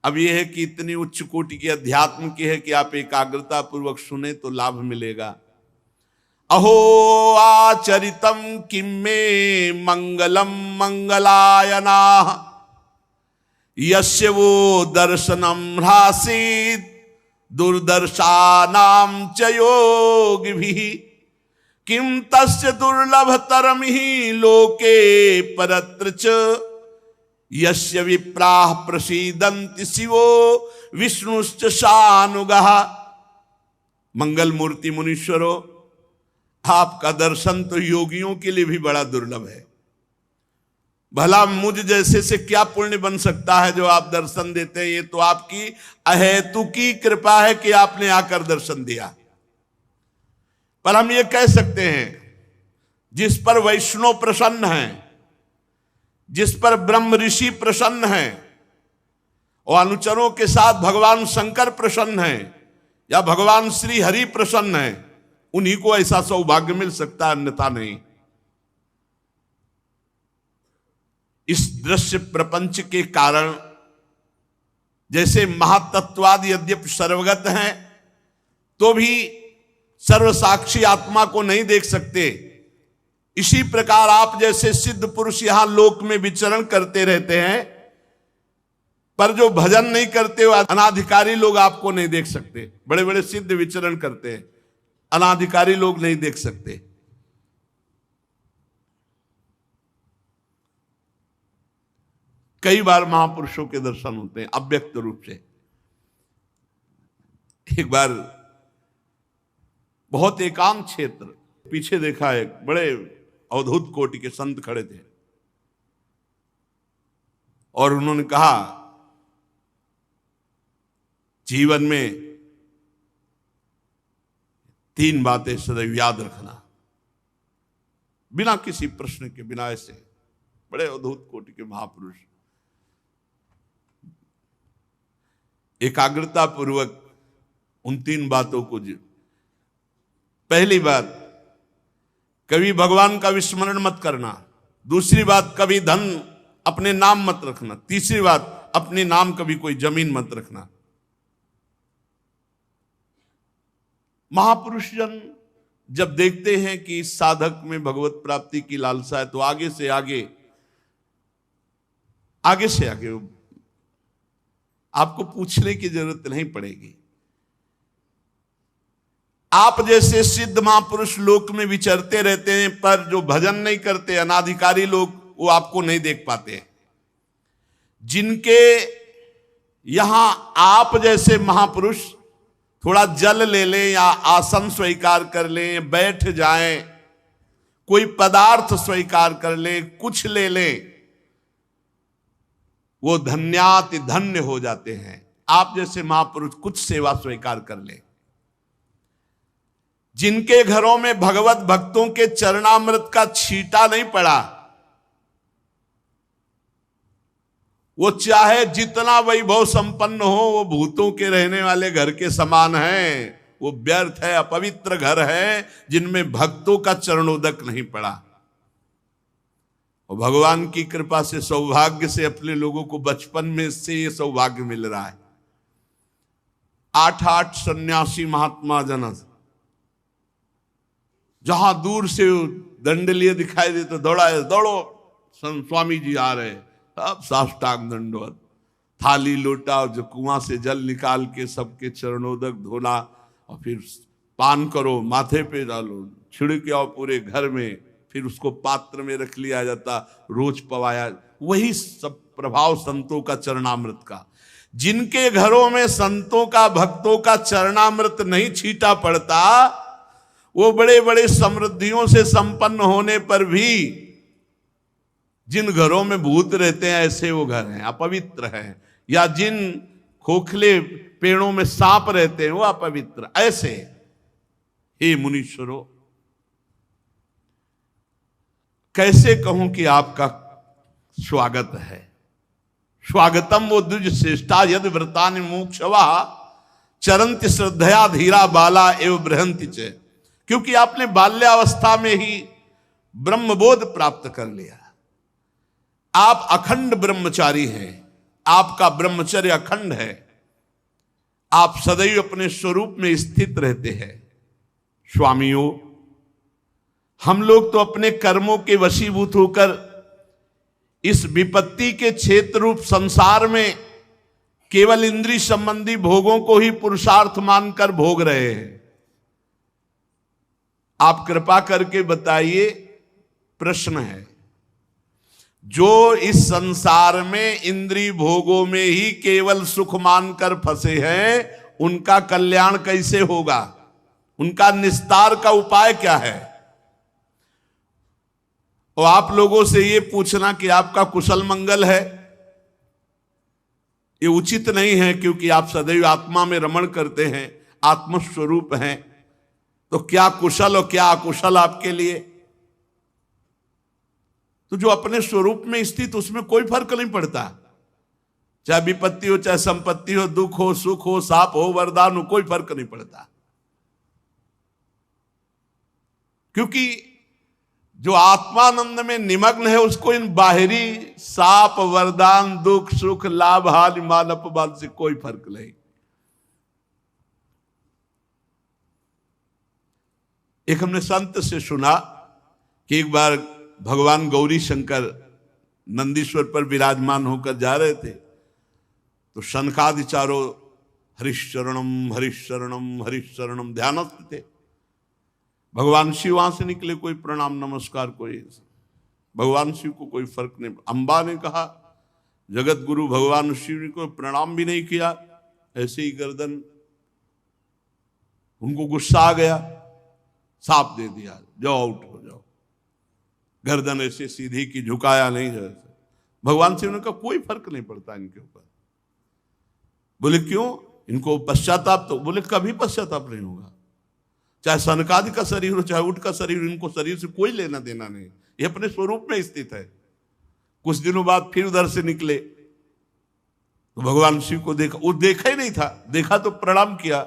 अब यह है कि इतनी उच्च कोटि की अध्यात्म की है कि आप एकाग्रता पूर्वक सुने तो लाभ मिलेगा। अहो आचरितम किम में मंगलम मंगलायना, यस्य वो दर्शनम ह्रासीत दुर्दर्शानाम च योगिभिः किम तस्य दुर्लभतरम ही लोके परत्र च यस्य विप्राः प्रसीदन्ति शिवो विष्णुश्च शानुगः। मंगल मूर्ति मुनीश्वरो, आपका दर्शन तो योगियों के लिए भी बड़ा दुर्लभ है। भला मुझ जैसे से क्या पुण्य बन सकता है जो आप दर्शन देते हैं? ये तो आपकी अहेतुकी कृपा है कि आपने आकर दर्शन दिया। पर हम ये कह सकते हैं, जिस पर वैष्णव प्रसन्न हैं, जिस पर ब्रह्म ऋषि प्रसन्न हैं और अनुचरों के साथ भगवान शंकर प्रसन्न हैं या भगवान श्री हरि प्रसन्न हैं, उन्हीं को ऐसा सौभाग्य मिल सकता है, अन्यथा नहीं। इस दृश्य प्रपंच के कारण जैसे महातत्वाद यद्यपि सर्वगत हैं तो भी सर्वसाक्षी आत्मा को नहीं देख सकते, इसी प्रकार आप जैसे सिद्ध पुरुष यहां लोक में विचरण करते रहते हैं, पर जो भजन नहीं करते हो अनाधिकारी लोग आपको नहीं देख सकते। बड़े बड़े सिद्ध विचरण करते हैं, अनाधिकारी लोग नहीं देख सकते। कई बार महापुरुषों के दर्शन होते हैं अव्यक्त रूप से। एक बार बहुत एकांत क्षेत्र, पीछे देखा, एक बड़े अवधूत कोटि के संत खड़े थे और उन्होंने कहा, जीवन में 3 बातें सदैव याद रखना, बिना किसी प्रश्न के, बिना ऐसे। बड़े अवधूत कोटि के महापुरुष एकाग्रता पूर्वक उन 3 बातों को पहली बात, कभी भगवान का विस्मरण मत करना। दूसरी बात, कभी धन अपने नाम मत रखना। तीसरी बात, अपने नाम कभी कोई जमीन मत रखना। महापुरुष जन जब देखते हैं कि इस साधक में भगवत प्राप्ति की लालसा है तो आगे से आगे आपको पूछने की जरूरत नहीं पड़ेगी। आप जैसे सिद्ध महापुरुष लोक में विचरते रहते हैं, पर जो भजन नहीं करते अनाधिकारी लोग, वो आपको नहीं देख पाते। जिनके यहां आप जैसे महापुरुष थोड़ा जल ले लें या आसन स्वीकार कर लें, बैठ जाएं, कोई पदार्थ स्वीकार कर लें, कुछ ले लें, वो धन्याति धन्य हो जाते हैं। आप जैसे महापुरुष कुछ सेवा स्वीकार कर लें। जिनके घरों में भगवत भक्तों के चरणामृत का छींटा नहीं पड़ा, वो चाहे जितना वैभव संपन्न हो, वो भूतों के रहने वाले घर के समान है। वो व्यर्थ है, अपवित्र घर है जिनमें भक्तों का चरणोदक नहीं पड़ा। और भगवान की कृपा से सौभाग्य से अपने लोगों को बचपन में से ये सौभाग्य मिल रहा है। 8 सन्यासी महात्मा जन जहां दूर से दंड लिए दिखाई दे तो दौड़ो स्वामी जी आ रहे। अब साष्टांग दंडवत, थाली लोटा, जो कुआं से जल निकाल के सबके चरणोदक धोना, और फिर पान करो, माथे पे डालो, छिड़के आओ पूरे घर में, फिर उसको पात्र में रख लिया जाता, रोज पवाया। वही सब प्रभाव संतों का चरणामृत का। जिनके घरों में संतों का, भक्तों का चरणामृत नहीं छीटा पड़ता, वो बड़े बड़े समृद्धियों से संपन्न होने पर भी जिन घरों में भूत रहते हैं ऐसे वो घर हैं, अपवित्र हैं। या जिन खोखले पेड़ों में सांप रहते हैं वो अपवित्र। ऐसे हे मुनीश्वरों, कैसे कहूं कि आपका स्वागत है। स्वागतम वो द्विज श्रेष्ठा यद व्रतानि मोक्षवा चरंति श्रद्धया धीरा बाला एवं बृहंति च। क्योंकि आपने बाल्यावस्था में ही ब्रह्मबोध प्राप्त कर लिया। आप अखंड ब्रह्मचारी हैं, आपका ब्रह्मचर्य अखंड है। आप सदैव अपने स्वरूप में स्थित रहते हैं। स्वामियों, हम लोग तो अपने कर्मों के वशीभूत होकर इस विपत्ति के क्षेत्र रूप संसार में केवल इंद्रिय संबंधी भोगों को ही पुरुषार्थ मानकर भोग रहे हैं। आप कृपा करके बताइए, प्रश्न है, जो इस संसार में इंद्रिय भोगों में ही केवल सुख मानकर फंसे हैं, उनका कल्याण कैसे होगा? उनका निस्तार का उपाय क्या है? और आप लोगों से ये पूछना कि आपका कुशल मंगल है, ये उचित नहीं है, क्योंकि आप सदैव आत्मा में रमण करते हैं, आत्मस्वरूप हैं। तो क्या कुशल और क्या अकुशल आपके लिए? तो जो अपने स्वरूप में स्थित, उसमें कोई फर्क नहीं पड़ता, चाहे विपत्ति हो, चाहे संपत्ति हो, दुख हो, सुख हो, साप हो, वरदान हो, कोई फर्क नहीं पड़ता। क्योंकि जो आत्मानंद में निमग्न है, उसको इन बाहरी साप, वरदान, दुख, सुख, लाभ, हानि, मान, अपमान से कोई फर्क नहीं। एक हमने संत से सुना कि एक बार भगवान गौरी शंकर नंदीश्वर पर विराजमान होकर जा रहे थे, तो शनकादि चारों हरिशरणम हरिशरणम हरिशरणम ध्यानस्थ थे। भगवान शिव वहां से निकले, कोई प्रणाम नमस्कार, कोई भगवान शिव को कोई फर्क नहीं। अंबा ने कहा, जगत गुरु भगवान शिव को प्रणाम भी नहीं किया, ऐसे ही गर्दन, उनको गुस्सा आ गया, साप दे दिया, जाओ आउट हो जाओ। गर्दन ऐसे सीधी की, झुकाया नहीं जैसे। भगवान शिव ने कहा कोई फर्क नहीं पड़ता इनके ऊपर। बोले क्यों? इनको पश्चाताप, तो बोले कभी पश्चाताप नहीं होगा, चाहे सनकादि का शरीर हो, चाहे उठ का शरीर, इनको शरीर से कोई लेना देना नहीं, ये अपने स्वरूप में स्थित है। कुछ दिनों बाद फिर उधर से निकले, तो भगवान शिव को देखा, वो देखा ही नहीं था, देखा तो प्रणाम किया।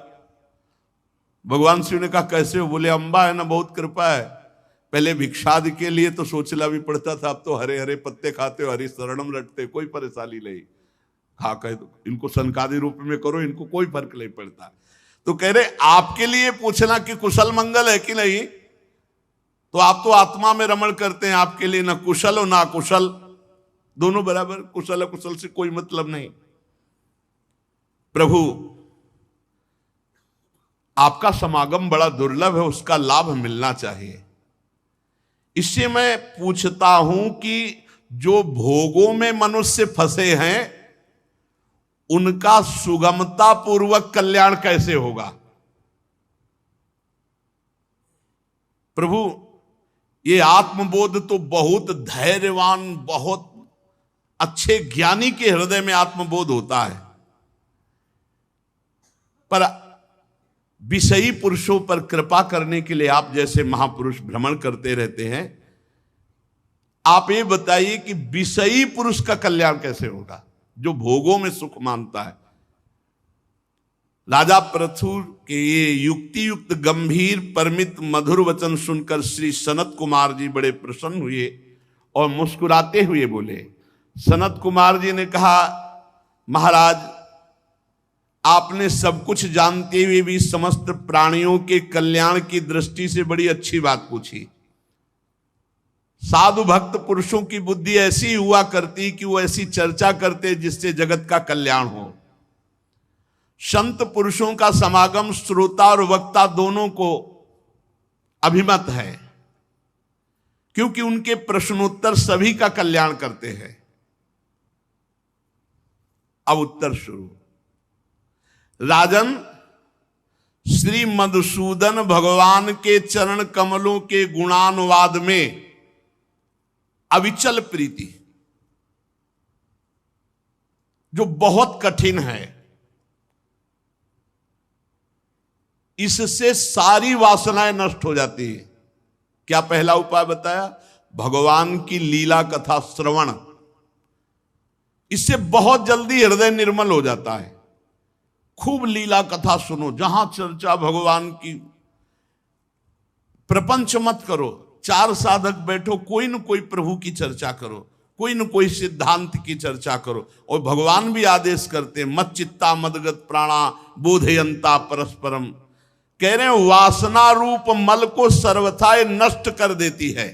भगवान शिव ने कहा कैसे हो? बोले अम्बा है ना, बहुत कृपा है, पहले भिक्षादि के लिए तो सोचना भी पड़ता था, अब तो हरे हरे पत्ते खाते हो, हरी शरणम रटते, कोई परेशानी नहीं। खा कहे तो इनको सनकादि रूप में करो, इनको कोई फर्क नहीं पड़ता। तो कह रहे आपके लिए पूछना कि कुशल मंगल है कि नहीं, तो आप तो आत्मा में रमण करते हैं, आपके लिए ना कुशल हो ना अकुशल, दोनों बराबर, कुशल अकुशल से कोई मतलब नहीं। प्रभु आपका समागम बड़ा दुर्लभ है, उसका लाभ मिलना चाहिए। इससे मैं पूछता हूं कि जो भोगों में मनुष्य फंसे हैं, उनका सुगमता पूर्वक कल्याण कैसे होगा? प्रभु ये आत्मबोध तो बहुत धैर्यवान, बहुत अच्छे ज्ञानी के हृदय में आत्मबोध होता है, पर विषयी पुरुषों पर कृपा करने के लिए आप जैसे महापुरुष भ्रमण करते रहते हैं, आप ये बताइए कि विषयी पुरुष का कल्याण कैसे होगा, जो भोगों में सुख मानता है। राजा पृथु के ये युक्ति युक्त गंभीर परमित मधुर वचन सुनकर श्री सनत कुमार जी बड़े प्रसन्न हुए और मुस्कुराते हुए बोले। सनत कुमार जी ने कहा, महाराज आपने सब कुछ जानते हुए भी समस्त प्राणियों के कल्याण की दृष्टि से बड़ी अच्छी बात पूछी। साधु भक्त पुरुषों की बुद्धि ऐसी हुआ करती कि वो ऐसी चर्चा करते जिससे जगत का कल्याण हो। संत पुरुषों का समागम श्रोता और वक्ता दोनों को अभिमत है, क्योंकि उनके प्रश्नोत्तर सभी का कल्याण करते हैं। अब उत्तर शुरू। राजन, श्री मधुसूदन भगवान के चरण कमलों के गुणानुवाद में अविचल प्रीति, जो बहुत कठिन है, इससे सारी वासनाएं नष्ट हो जाती है। क्या पहला उपाय बताया? भगवान की लीला कथा श्रवण, इससे बहुत जल्दी हृदय निर्मल हो जाता है। खूब लीला कथा सुनो, जहां चर्चा भगवान की। प्रपंच मत करो, चार साधक बैठो, कोई न कोई प्रभु की चर्चा करो, कोई न कोई सिद्धांत की चर्चा करो। और भगवान भी आदेश करते, मत चित्ता मदगत प्राणा बोधयंता परस्परम। कह रहे हैं वासना रूप मल को सर्वथा नष्ट कर देती है।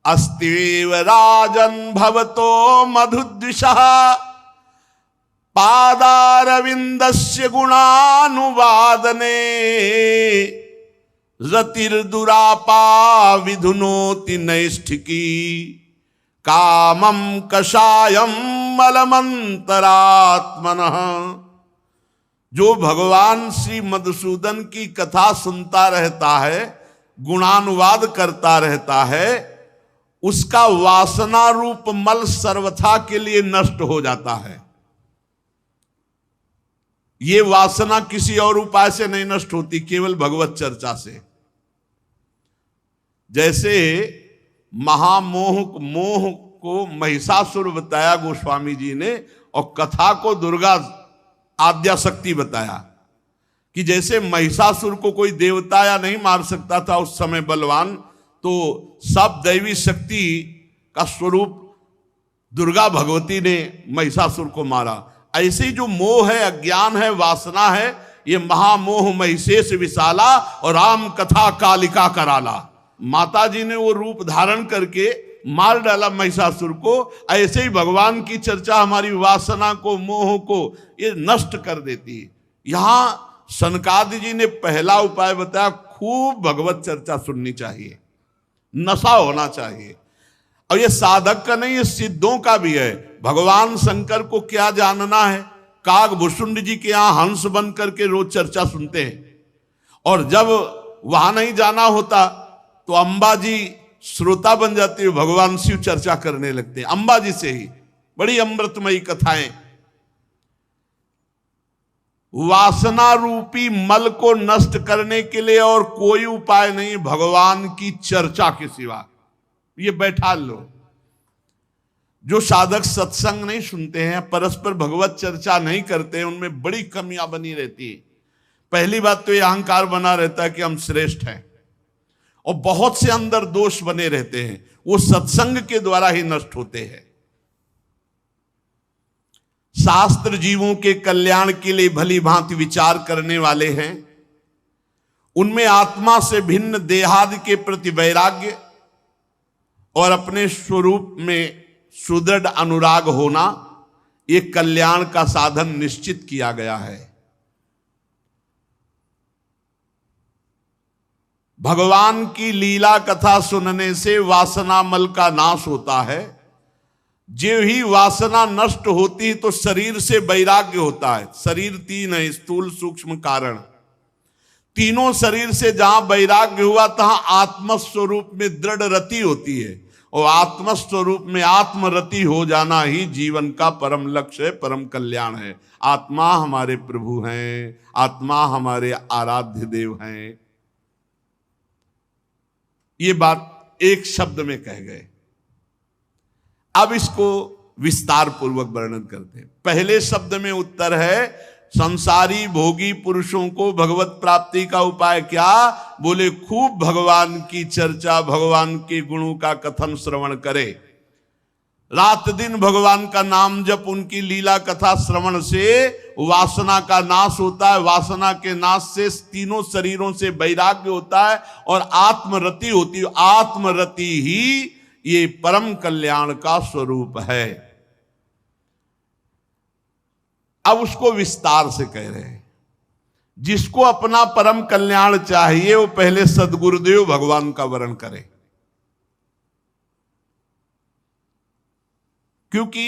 अस्तिव राजन भवतो मधुद्विषः पादारविंदस्य गुणानुवादने रतिर्दुरापा विधुनोति नैष्ठिकी कामं कषायम मलमंतरात्मनः। जो भगवान श्री मधुसूदन की कथा सुनता रहता है, गुणानुवाद करता रहता है, उसका वासना रूप मल सर्वथा के लिए नष्ट हो जाता है। ये वासना किसी और उपाय से नहीं नष्ट होती, केवल भगवत चर्चा से। जैसे मोह को महिषासुर बताया गोस्वामी जी ने, और कथा को दुर्गा आद्याशक्ति बताया कि जैसे महिषासुर को कोई देवता या नहीं मार सकता था उस समय बलवान, तो सब दैवी शक्ति का स्वरूप दुर्गा भगवती ने महिषासुर को मारा। ऐसे ही जो मोह है, अज्ञान है, वासना है, ये महामोह महिषेश विशाला और राम कथा कालिका कराला। माता जी ने वो रूप धारण करके मार डाला महिषासुर को। ऐसे ही भगवान की चर्चा हमारी वासना को, मोह को ये नष्ट कर देती है। यहां सनकादि जी ने पहला उपाय बताया, खूब भगवत चर्चा सुननी चाहिए, नशा होना चाहिए। और ये साधक का नहीं, ये सिद्धों का भी है। भगवान शंकर को क्या जानना है, कागभूषुंड जी के यहां हंस बन करके रोज चर्चा सुनते हैं, और जब वहां नहीं जाना होता तो अंबा जी श्रोता बन जाती है, भगवान शिव चर्चा करने लगते हैं अंबा जी से ही। बड़ी अमृतमयी कथाएं। वासना रूपी मल को नष्ट करने के लिए और कोई उपाय नहीं भगवान की चर्चा के सिवा। ये बैठा लो। जो साधक सत्संग नहीं सुनते हैं, परस्पर भगवत चर्चा नहीं करते हैं, उनमें बड़ी कमियां बनी रहती है। पहली बात तो ये अहंकार बना रहता है कि हम श्रेष्ठ हैं, और बहुत से अंदर दोष बने रहते हैं, वो सत्संग के द्वारा ही नष्ट होते हैं। शास्त्र जीवों के कल्याण के लिए भली भांति विचार करने वाले हैं। उनमें आत्मा से भिन्न देहादि के प्रति वैराग्य और अपने स्वरूप में सुदृढ़ अनुराग होना, ये कल्याण का साधन निश्चित किया गया है। भगवान की लीला कथा सुनने से वासना मल का नाश होता है। जो ही वासना नष्ट होती है तो शरीर से वैराग्य होता है। शरीर तीन है, स्थूल सूक्ष्म कारण। तीनों शरीर से जहां वैराग्य हुआ तहां आत्मस्वरूप में दृढ़ रति होती है, और आत्मस्वरूप में आत्मरति हो जाना ही जीवन का परम लक्ष्य है, परम कल्याण है। आत्मा हमारे प्रभु हैं, आत्मा हमारे आराध्य देव हैं। ये बात एक शब्द में कह गए। अब इसको विस्तार पूर्वक वर्णन करते हैं। पहले शब्द में उत्तर है, संसारी भोगी पुरुषों को भगवत प्राप्ति का उपाय क्या? बोले खूब भगवान की चर्चा, भगवान के गुणों का कथन श्रवण करे। रात दिन भगवान का नाम जप, उनकी लीला कथा श्रवण से वासना का नाश होता है। वासना के नाश से तीनों शरीरों से वैराग्य होता है और आत्मरति होती है। आत्मरति ही ये परम कल्याण का स्वरूप है। अब उसको विस्तार से कह रहे हैं। जिसको अपना परम कल्याण चाहिए वो पहले सद्गुरुदेव भगवान का वरण करे, क्योंकि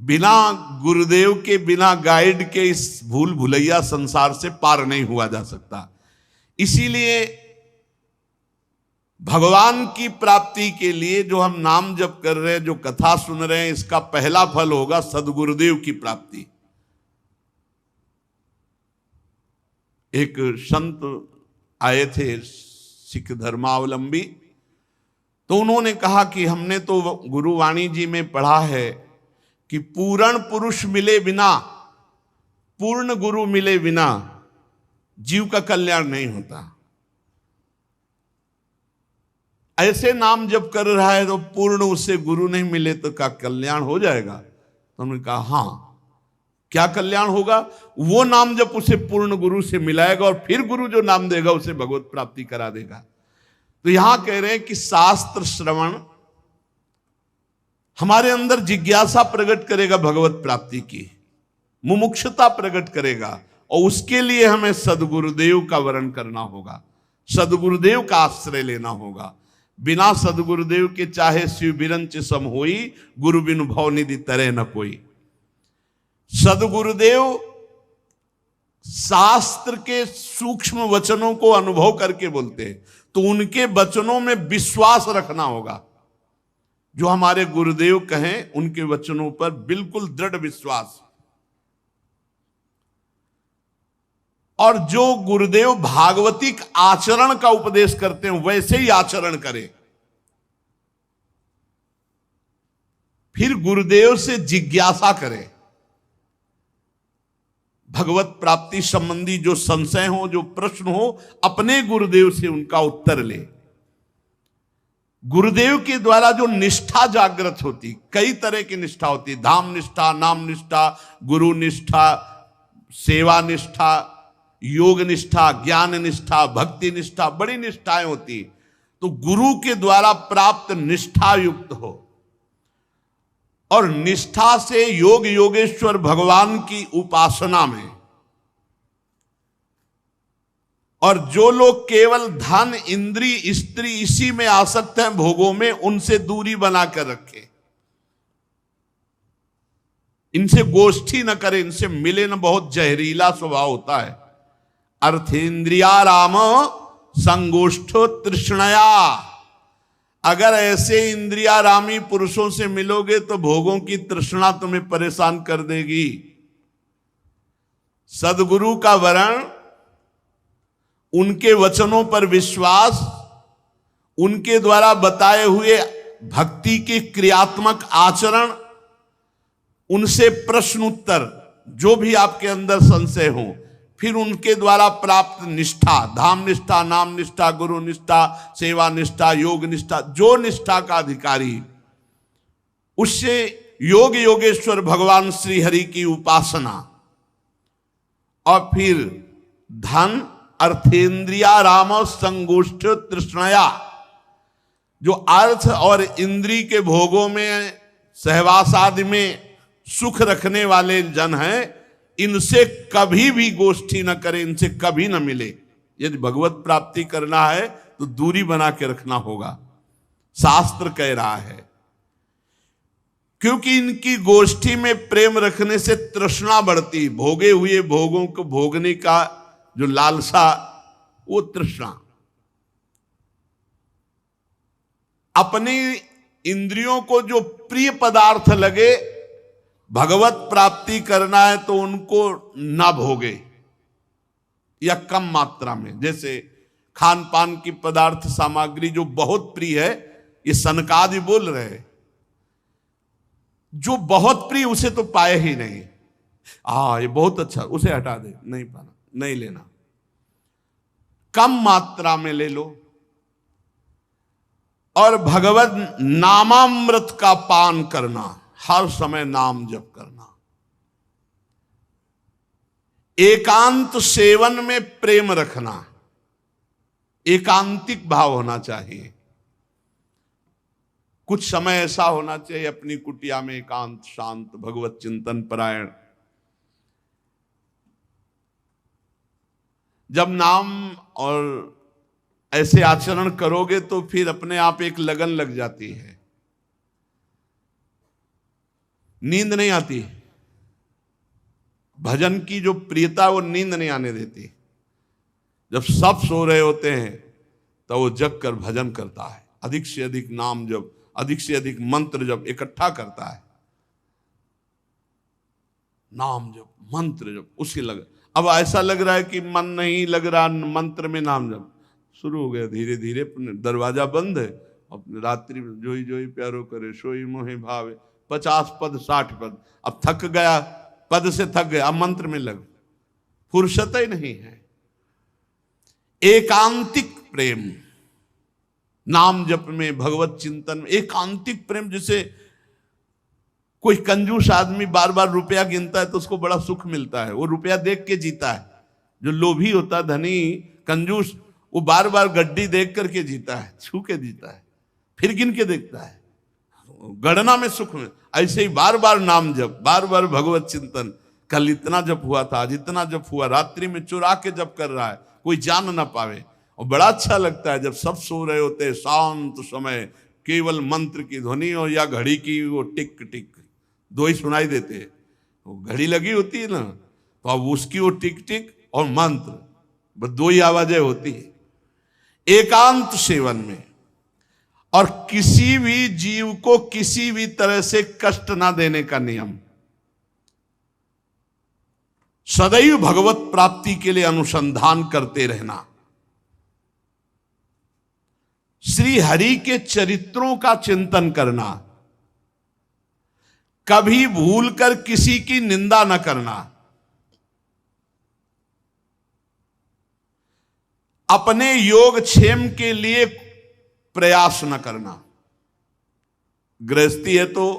बिना गुरुदेव के, बिना गाइड के इस भूल भुलैया संसार से पार नहीं हुआ जा सकता। इसीलिए भगवान की प्राप्ति के लिए जो हम नाम जप कर रहे हैं, जो कथा सुन रहे हैं, इसका पहला फल होगा सद्गुरुदेव की प्राप्ति। एक संत आए थे सिख धर्मावलंबी, तो उन्होंने कहा कि हमने तो गुरुवाणी जी में पढ़ा है कि पूर्ण पुरुष मिले बिना, पूर्ण गुरु मिले बिना जीव का कल्याण नहीं होता। ऐसे नाम जब कर रहा है तो पूर्ण उसे गुरु नहीं मिले तो क्या कल्याण हो जाएगा? तो हमने कहा हाँ, क्या कल्याण होगा? वो नाम जब उसे पूर्ण गुरु से मिलाएगा और फिर गुरु जो नाम देगा उसे भगवत प्राप्ति करा देगा। तो यहां कह रहे हैं कि शास्त्र श्रवण हमारे अंदर जिज्ञासा प्रकट करेगा, भगवत प्राप्ति की मुमुक्षुता प्रकट करेगा, और उसके लिए हमें सदगुरुदेव का वरण करना होगा, सदगुरुदेव का आश्रय लेना होगा। बिना सदगुरुदेव के चाहे शिव बिरंच सम होई, गुरु बिनु भव निधि तरे न कोई। सदगुरुदेव शास्त्र के सूक्ष्म वचनों को अनुभव करके बोलते हैं, तो उनके वचनों में विश्वास रखना होगा। जो हमारे गुरुदेव कहें उनके वचनों पर बिल्कुल दृढ़ विश्वास। और जो गुरुदेव भागवतिक आचरण का उपदेश करते हैं वैसे ही आचरण करें। फिर गुरुदेव से जिज्ञासा करें, भगवत प्राप्ति संबंधी जो संशय हो, जो प्रश्न हो, अपने गुरुदेव से उनका उत्तर ले। गुरुदेव के द्वारा जो निष्ठा जागृत होती, कई तरह की निष्ठा होती, धाम निष्ठा, नाम निष्ठा, गुरु निष्ठा, सेवा निष्ठा, योग निष्ठा, ज्ञान निष्ठा, भक्ति निष्ठा, बड़ी निष्ठाएं होती। तो गुरु के द्वारा प्राप्त निष्ठा युक्त हो, और निष्ठा से योग योगेश्वर भगवान की उपासना में। और जो लोग केवल धन, इंद्री, स्त्री इसी में आसक्त हैं, भोगों में, उनसे दूरी बनाकर रखे। इनसे गोष्ठी न करें, इनसे मिले न, बहुत जहरीला स्वभाव होता है। अर्थेंद्रिया राम संगोष्ठो तृष्णया। अगर ऐसे इंद्रियारामी पुरुषों से मिलोगे तो भोगों की तृष्णा तुम्हें परेशान कर देगी। सदगुरु का वरण, उनके वचनों पर विश्वास, उनके द्वारा बताए हुए भक्ति के क्रियात्मक आचरण, उनसे प्रश्न उत्तर, जो भी आपके अंदर संशय हो, फिर उनके द्वारा प्राप्त निष्ठा, धाम निष्ठा, नाम निष्ठा, गुरु निष्ठा, सेवा निष्ठा, योग निष्ठा, जो निष्ठा का अधिकारी, उससे योग योगेश्वर भगवान श्री हरि की उपासना। और फिर धन, अर्थेंद्रिया राम संगोष्ठ तृष्णया। जो अर्थ और इंद्री के भोगों में, सहवास आदि में सुख रखने वाले जन हैं, इनसे कभी भी गोष्ठी न करें, इनसे कभी न मिले। यदि भगवत प्राप्ति करना है तो दूरी बना के रखना होगा, शास्त्र कह रहा है। क्योंकि इनकी गोष्ठी में प्रेम रखने से तृष्णा बढ़ती, भोगे हुए भोगों को भोगने का जो लालसा, वो तृष्णा। अपनी इंद्रियों को जो प्रिय पदार्थ लगे, भगवत प्राप्ति करना है तो उनको ना भोगे, या कम मात्रा में। जैसे खान पान की पदार्थ सामग्री जो बहुत प्रिय है, ये सनकादि बोल रहे हैं, जो बहुत प्रिय उसे तो पाए ही नहीं। ये बहुत अच्छा, उसे हटा दे, नहीं पाना, नहीं लेना, कम मात्रा में ले लो। और भगवत नामामृत का पान करना, हर समय नाम जप करना, एकांत सेवन में प्रेम रखना, एकांतिक भाव होना चाहिए। कुछ समय ऐसा होना चाहिए अपनी कुटिया में एकांत, शांत, भगवत चिंतन परायण। जब नाम और ऐसे आचरण करोगे तो फिर अपने आप एक लगन लग जाती है, नींद नहीं आती। भजन की जो प्रियता, वो नींद नहीं आने देती। जब सब सो रहे होते हैं तो वो जग कर भजन करता है, अधिक से अधिक नाम जप, अधिक से अधिक मंत्र जप इकट्ठा करता है। नाम जप, मंत्र जप, उसी लग। अब ऐसा लग रहा है कि मन नहीं लग रहा मंत्र में, नाम जप शुरू हो गया, धीरे धीरे दरवाजा बंद है। अपने रात्रि जोई जोई प्यारो करे, सोई मोहे भावे, 50 पद 60 पद, अब थक गया, पद से थक गया, अब मंत्र में लग, फुर्सत ही नहीं है। एकांतिक प्रेम, नाम जप में, भगवत चिंतन में एकांतिक प्रेम। जैसे कोई कंजूस आदमी बार बार रुपया गिनता है तो उसको बड़ा सुख मिलता है, वो रुपया देख के जीता है। जो लोभी होता है, धनी कंजूस, वो बार बार गड्डी देख करके जीता है, छू के जीता है, फिर गिन के देखता है, गणना में सुख में। ऐसे ही बार बार नाम जप, बार बार भगवत चिंतन। कल इतना जप हुआ था, आज इतना जप हुआ, रात्रि में चुरा के जप कर रहा है, कोई जान ना पावे। और बड़ा अच्छा लगता है जब सब सो रहे होते, शांत समय, केवल मंत्र की ध्वनि और या घड़ी की वो टिक टिक, दो ही सुनाई देते हैं। वो घड़ी लगी होती है ना, तो अब उसकी वो टिक टिक और मंत्र, बस दो ही आवाजें होती है एकांत सेवन में। और किसी भी जीव को किसी भी तरह से कष्ट ना देने का नियम, सदैव भगवत प्राप्ति के लिए अनुसंधान करते रहना, श्री हरि के चरित्रों का चिंतन करना, कभी भूलकर किसी की निंदा न करना, अपने योग क्षेम के लिए प्रयास न करना। गृहस्थी है तो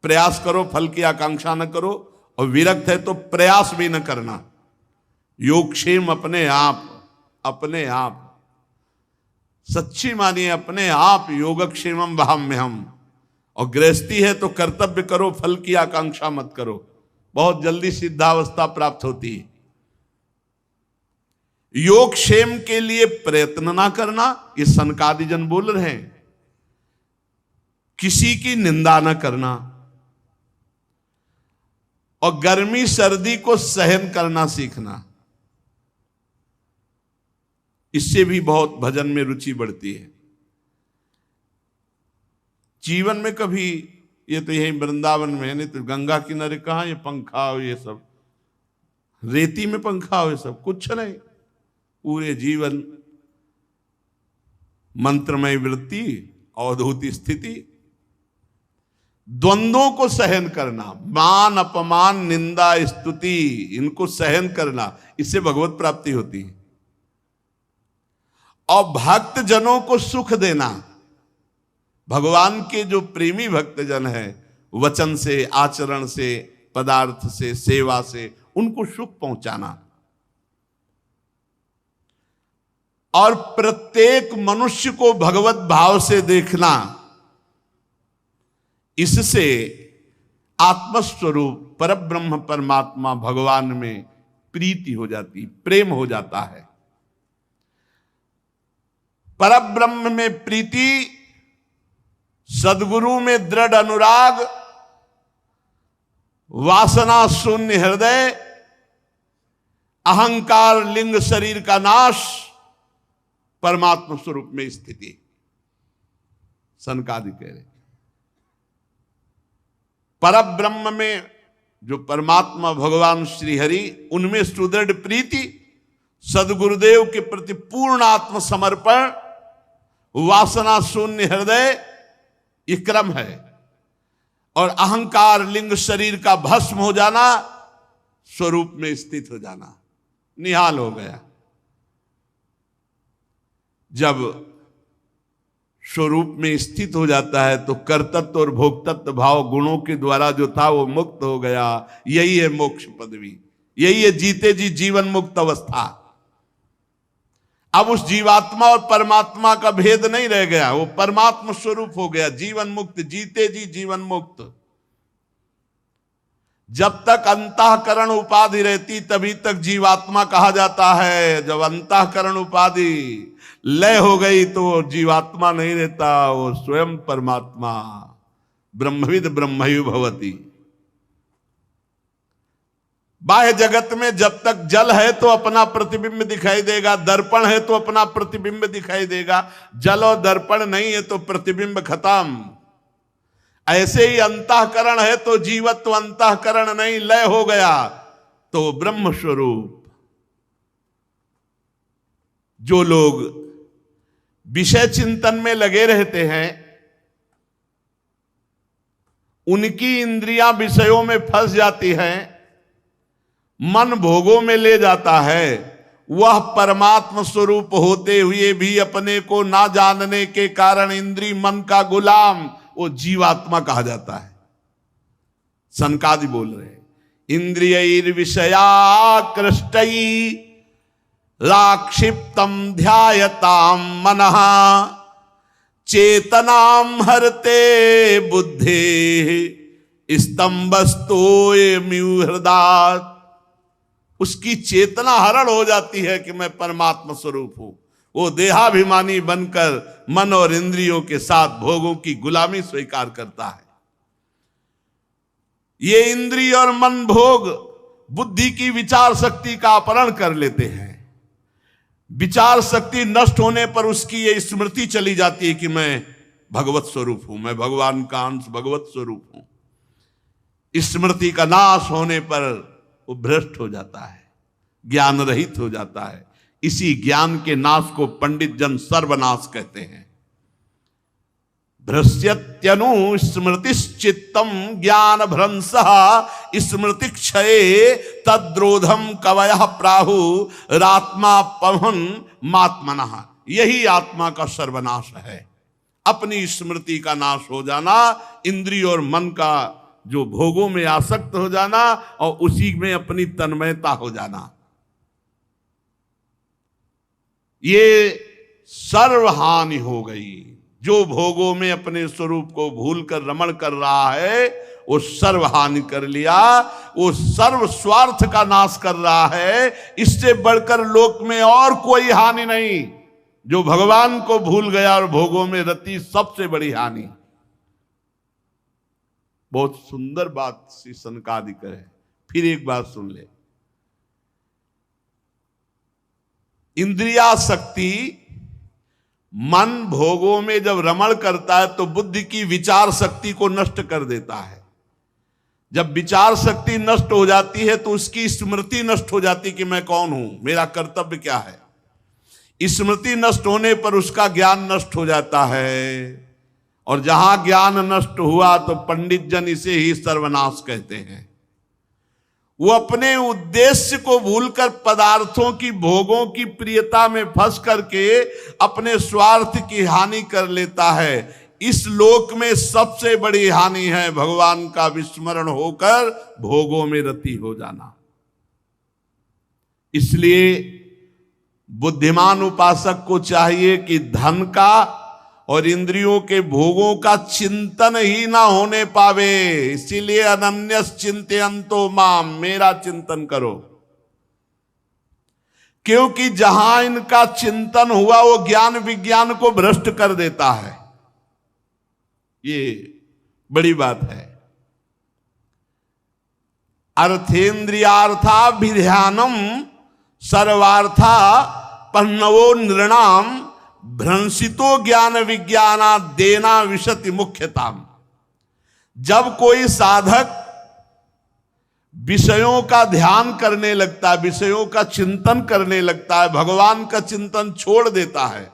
प्रयास करो, फल की आकांक्षा न करो, और विरक्त है तो प्रयास भी न करना। योगक्षेम अपने आप सच्ची मानिए, अपने आप योगक्षेमम वहाम्यहम। और गृहस्थी है तो कर्तव्य करो, फल की आकांक्षा मत करो, बहुत जल्दी सिद्धावस्था प्राप्त होती है। योगक्षेम के लिए प्रयत्न ना करना, ये सनकादि जन बोल रहे हैं। किसी की निंदा ना करना, और गर्मी सर्दी को सहन करना सीखना। इससे भी बहुत भजन में रुचि बढ़ती है। जीवन में कभी, ये तो यही वृंदावन में है, नहीं तो गंगा किनारे कहां ये पंखा हो, ये सब रेती में पंखा हो, ये सब कुछ नहीं। पूरे जीवन मंत्रमय वृत्ति, अवधूत स्थिति, द्वंद्वों को सहन करना, मान अपमान निंदा स्तुति, इनको सहन करना, इससे भगवत प्राप्ति होती है। और भक्त जनों को सुख देना, भगवान के जो प्रेमी भक्त जन है, वचन से, आचरण से, पदार्थ से, सेवा से उनको सुख पहुंचाना। और प्रत्येक मनुष्य को भगवत भाव से देखना, इससे आत्मस्वरूप परब्रह्म परमात्मा भगवान में प्रीति हो जाती, प्रेम हो जाता है। परब्रह्म में प्रीति, सद्गुरु में दृढ़ अनुराग, वासना शून्य हृदय, अहंकार लिंग शरीर का नाश, परमात्मा स्वरूप में स्थिति। सनकादि कह रहे परब्रह्म में जो परमात्मा भगवान श्री हरि, उनमें सुदृढ़ प्रीति, सदगुरुदेव के प्रति पूर्ण आत्मसमर्पण, वासना शून्य हृदय, ये क्रम है। और अहंकार लिंग शरीर का भस्म हो जाना, स्वरूप में स्थित हो जाना, निहाल हो गया। जब स्वरूप में स्थित हो जाता है तो कर्तृत्व और भोक्तृत्व भाव गुणों के द्वारा जो था वो मुक्त हो गया। यही है मोक्ष पदवी, यही है जीते जी जीवन मुक्त अवस्था। अब उस जीवात्मा और परमात्मा का भेद नहीं रह गया, वो परमात्मा स्वरूप हो गया, जीवन मुक्त, जीते जी जीवन मुक्त। जब तक अंतःकरण उपाधि रहती तभी तक जीवात्मा कहा जाता है। जब अंतःकरण उपाधि लय हो गई तो जीवात्मा नहीं रहता, वो स्वयं परमात्मा, ब्रह्मविद ब्रह्मयु भवति। बाह्य जगत में जब तक जल है तो अपना प्रतिबिंब दिखाई देगा, दर्पण है तो अपना प्रतिबिंब दिखाई देगा। जल और दर्पण नहीं है तो प्रतिबिंब खत्म। ऐसे ही अंतःकरण है तो जीवत्व अंतःकरण नहीं, लय हो गया तो ब्रह्म स्वरूप। जो लोग विषय चिंतन में लगे रहते हैं, उनकी इंद्रियां विषयों में फंस जाती हैं, मन भोगों में ले जाता है। वह परमात्मा स्वरूप होते हुए भी अपने को ना जानने के कारण इंद्रिय मन का गुलाम, वो जीवात्मा कहा जाता है। सनकादि बोल रहे हैं, इंद्रिय विषयाकृष्टई राक्षिप्तम ध्यायताम मनः चेतनाम हरते बुद्धे स्तंभस्तोयमिव हृदय। उसकी चेतना हरण हो जाती है कि मैं परमात्मा स्वरूप हूं। वो देहाभिमानी बनकर मन और इंद्रियों के साथ भोगों की गुलामी स्वीकार करता है। ये इंद्रिय और मन भोग बुद्धि की विचार शक्ति का अपहरण कर लेते हैं। विचार शक्ति नष्ट होने पर उसकी ये स्मृति चली जाती है कि मैं भगवत स्वरूप हूं, मैं भगवान का अंश भगवत स्वरूप हूं। स्मृति का नाश होने पर वो भ्रष्ट हो जाता है, ज्ञान रहित हो जाता है। इसी ज्ञान के नाश को पंडित जन सर्वनाश कहते हैं। भ्रस्यत्यनु स्मृतिश्चित्तम ज्ञान भ्रंशः स्मृति क्षये तद्रोधम कवयः प्राहु रात्मा पवन मात्मनः। यही आत्मा का सर्वनाश है, अपनी स्मृति का नाश हो जाना, इंद्रिय और मन का जो भोगों में आसक्त हो जाना और उसी में अपनी तन्मयता हो जाना। ये सर्वहानि हो गई। जो भोगों में अपने स्वरूप को भूलकर रमण कर रहा है वो सर्वहानि कर लिया, वो सर्व स्वार्थ का नाश कर रहा है। इससे बढ़कर लोक में और कोई हानि नहीं। जो भगवान को भूल गया और भोगों में रति, सबसे बड़ी हानि। बहुत सुंदर बात श्री सनकादिक है। फिर एक बात सुन ले। इंद्रियासक्ति मन भोगों में जब रमण करता है तो बुद्धि की विचार शक्ति को नष्ट कर देता है। जब विचार शक्ति नष्ट हो जाती है तो उसकी स्मृति नष्ट हो जाती कि मैं कौन हूं, मेरा कर्तव्य क्या है। स्मृति नष्ट होने पर उसका ज्ञान नष्ट हो जाता है। और जहां ज्ञान नष्ट हुआ तो पंडित जन इसे ही सर्वनाश कहते हैं। वो अपने उद्देश्य को भूलकर पदार्थों की भोगों की प्रियता में फंस करके अपने स्वार्थ की हानि कर लेता है। इस लोक में सबसे बड़ी हानि है भगवान का विस्मरण होकर भोगों में रति हो जाना। इसलिए बुद्धिमान उपासक को चाहिए कि धन का और इंद्रियों के भोगों का चिंतन ही ना होने पावे। इसीलिए अनन्यस चिंतयन्तो माम, मेरा चिंतन करो। क्योंकि जहां इनका चिंतन हुआ वो ज्ञान विज्ञान को भ्रष्ट कर देता है। ये बड़ी बात है। अर्थेन्द्रियार्थाभिध्यानम सर्वार्था पन्नवो नृणाम भ्रंसितो ज्ञान विज्ञाना देना विशति मुख्यताम। जब कोई साधक विषयों का ध्यान करने लगता है, विषयों का चिंतन करने लगता है, भगवान का चिंतन छोड़ देता है,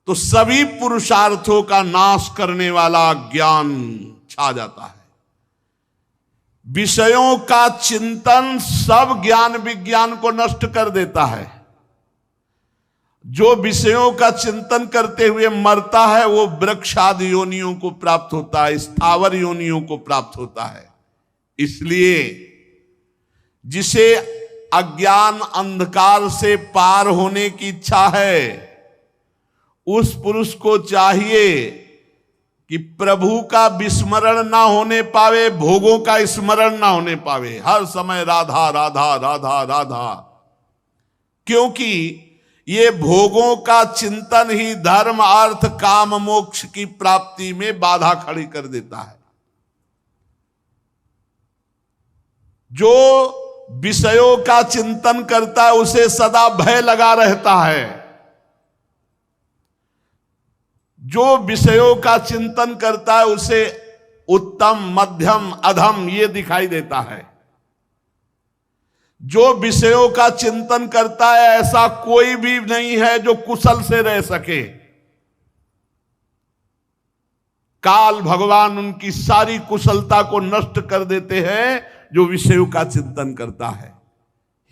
तो सभी पुरुषार्थों का नाश करने वाला ज्ञान छा जाता है। विषयों का चिंतन सब ज्ञान विज्ञान को नष्ट कर देता है। जो विषयों का चिंतन करते हुए मरता है वो वृक्षादि योनियों को प्राप्त होता है, स्थावर योनियों को प्राप्त होता है। इसलिए जिसे अज्ञान अंधकार से पार होने की इच्छा है उस पुरुष को चाहिए कि प्रभु का विस्मरण ना होने पावे, भोगों का स्मरण ना होने पावे, हर समय राधा राधा राधा राधा। क्योंकि ये भोगों का चिंतन ही धर्म अर्थ काम मोक्ष की प्राप्ति में बाधा खड़ी कर देता है। जो विषयों का चिंतन करता है उसे सदा भय लगा रहता है। जो विषयों का चिंतन करता है उसे उत्तम मध्यम अधम ये दिखाई देता है। जो विषयों का चिंतन करता है ऐसा कोई भी नहीं है जो कुशल से रह सके। काल भगवान उनकी सारी कुशलता को नष्ट कर देते हैं जो विषयों का चिंतन करता है।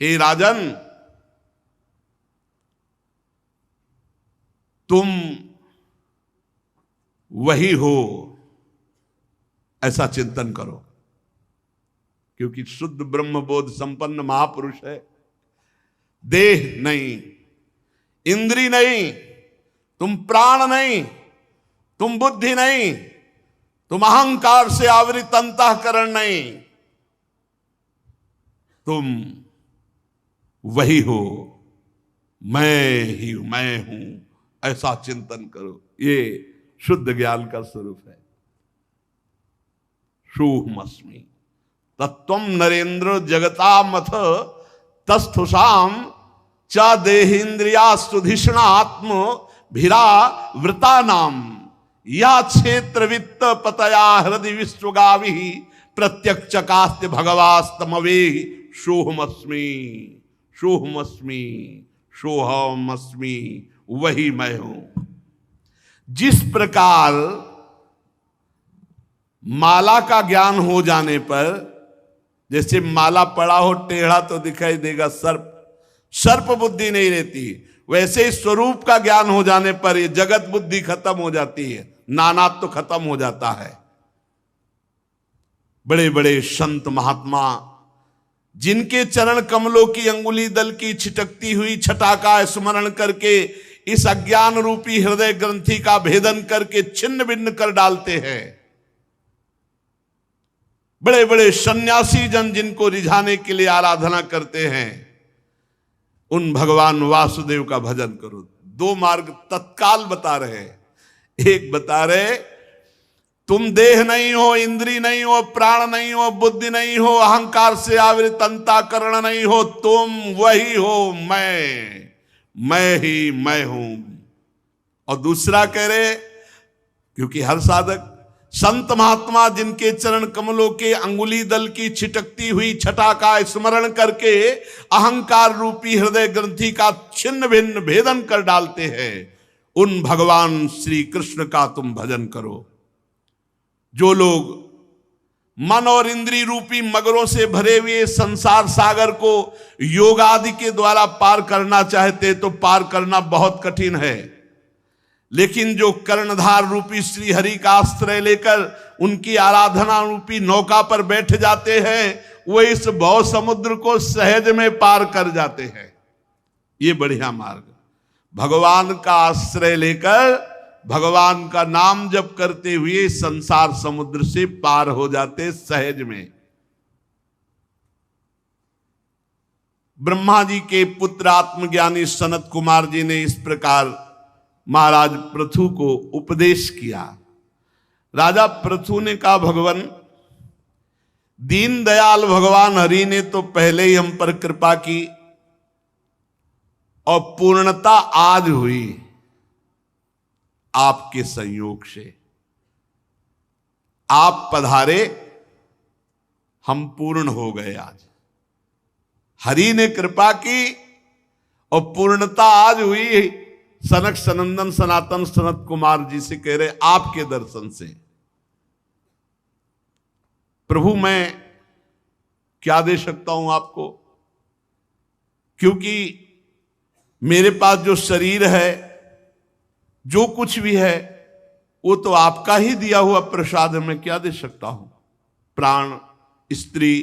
हे राजन, तुम वही हो ऐसा चिंतन करो, क्योंकि शुद्ध ब्रह्मबोध संपन्न महापुरुष है। देह नहीं, इंद्री नहीं, तुम प्राण नहीं, तुम बुद्धि नहीं, तुम अहंकार से आवृत अंतःकरण नहीं, तुम वही हो, मैं ही मैं हूं। ऐसा चिंतन करो, ये शुद्ध ज्ञान का स्वरूप है। सोहमस्मि तत्त्वं नरेंद्र जगतामथ तस्थुषाम च देहेन्द्रियास्तुधिष्णात्म भिरा वृता नाम या क्षेत्र वित्त पतया हृदय विश्वगावि प्रत्यक्षकास्त्य भगवास्तमवे सोहमस्मि सोहमस्मि सोहमस्मि, वही मैं हूं। जिस प्रकार माला का ज्ञान हो जाने पर, जैसे माला पड़ा हो टेढ़ा तो दिखाई देगा, सर्प बुद्धि नहीं रहती, वैसे ही स्वरूप का ज्ञान हो जाने पर ये जगत बुद्धि खत्म हो जाती है, नानात्व तो खत्म हो जाता है। बड़े बड़े संत महात्मा जिनके चरण कमलों की अंगुली दल की छिटकती हुई छटा का स्मरण करके इस अज्ञान रूपी हृदय ग्रंथि का भेदन करके छिन्न भिन्न कर डालते हैं, बड़े बड़े सन्यासी जन जिनको रिझाने के लिए आराधना करते हैं, उन भगवान वासुदेव का भजन करो। दो मार्ग तत्काल बता रहे। एक बता रहे तुम देह नहीं हो, इंद्री नहीं हो, प्राण नहीं हो, बुद्धि नहीं हो, अहंकार से आवृत अंतःकरण नहीं हो, तुम वही हो, मैं ही मैं हूं। और दूसरा कह रहे, क्योंकि हर साधक संत महात्मा जिनके चरण कमलों के अंगुली दल की छिटकती हुई छटा का स्मरण करके अहंकार रूपी हृदय ग्रंथि का छिन्न भिन्न भेदन कर डालते हैं, उन भगवान श्री कृष्ण का तुम भजन करो। जो लोग मन और इंद्री रूपी मगरों से भरे हुए संसार सागर को योग आदि के द्वारा पार करना चाहते तो पार करना बहुत कठिन है, लेकिन जो कर्णधार रूपी श्री हरि का आश्रय लेकर उनकी आराधना रूपी नौका पर बैठ जाते हैं, वो इस भव समुद्र को सहज में पार कर जाते हैं। ये बढ़िया मार्ग, भगवान का आश्रय लेकर भगवान का नाम जप करते हुए संसार समुद्र से पार हो जाते सहज में। ब्रह्मा जी के पुत्र आत्मज्ञानी सनत कुमार जी ने इस प्रकार महाराज पृथु को उपदेश किया। राजा पृथु ने कहा, भगवान दीन दयाल भगवान हरि ने तो पहले ही हम पर कृपा की और पूर्णता आज हुई आपके संयोग से। आप पधारे, हम पूर्ण हो गए। आज हरि ने कृपा की और पूर्णता आज हुई। सनक सनंदन सनातन सनत कुमार जी से कह रहे, आपके दर्शन से प्रभु मैं क्या दे सकता हूं आपको, क्योंकि मेरे पास जो शरीर है, जो कुछ भी है, वो तो आपका ही दिया हुआ प्रसाद है, मैं क्या दे सकता हूं। प्राण, स्त्री,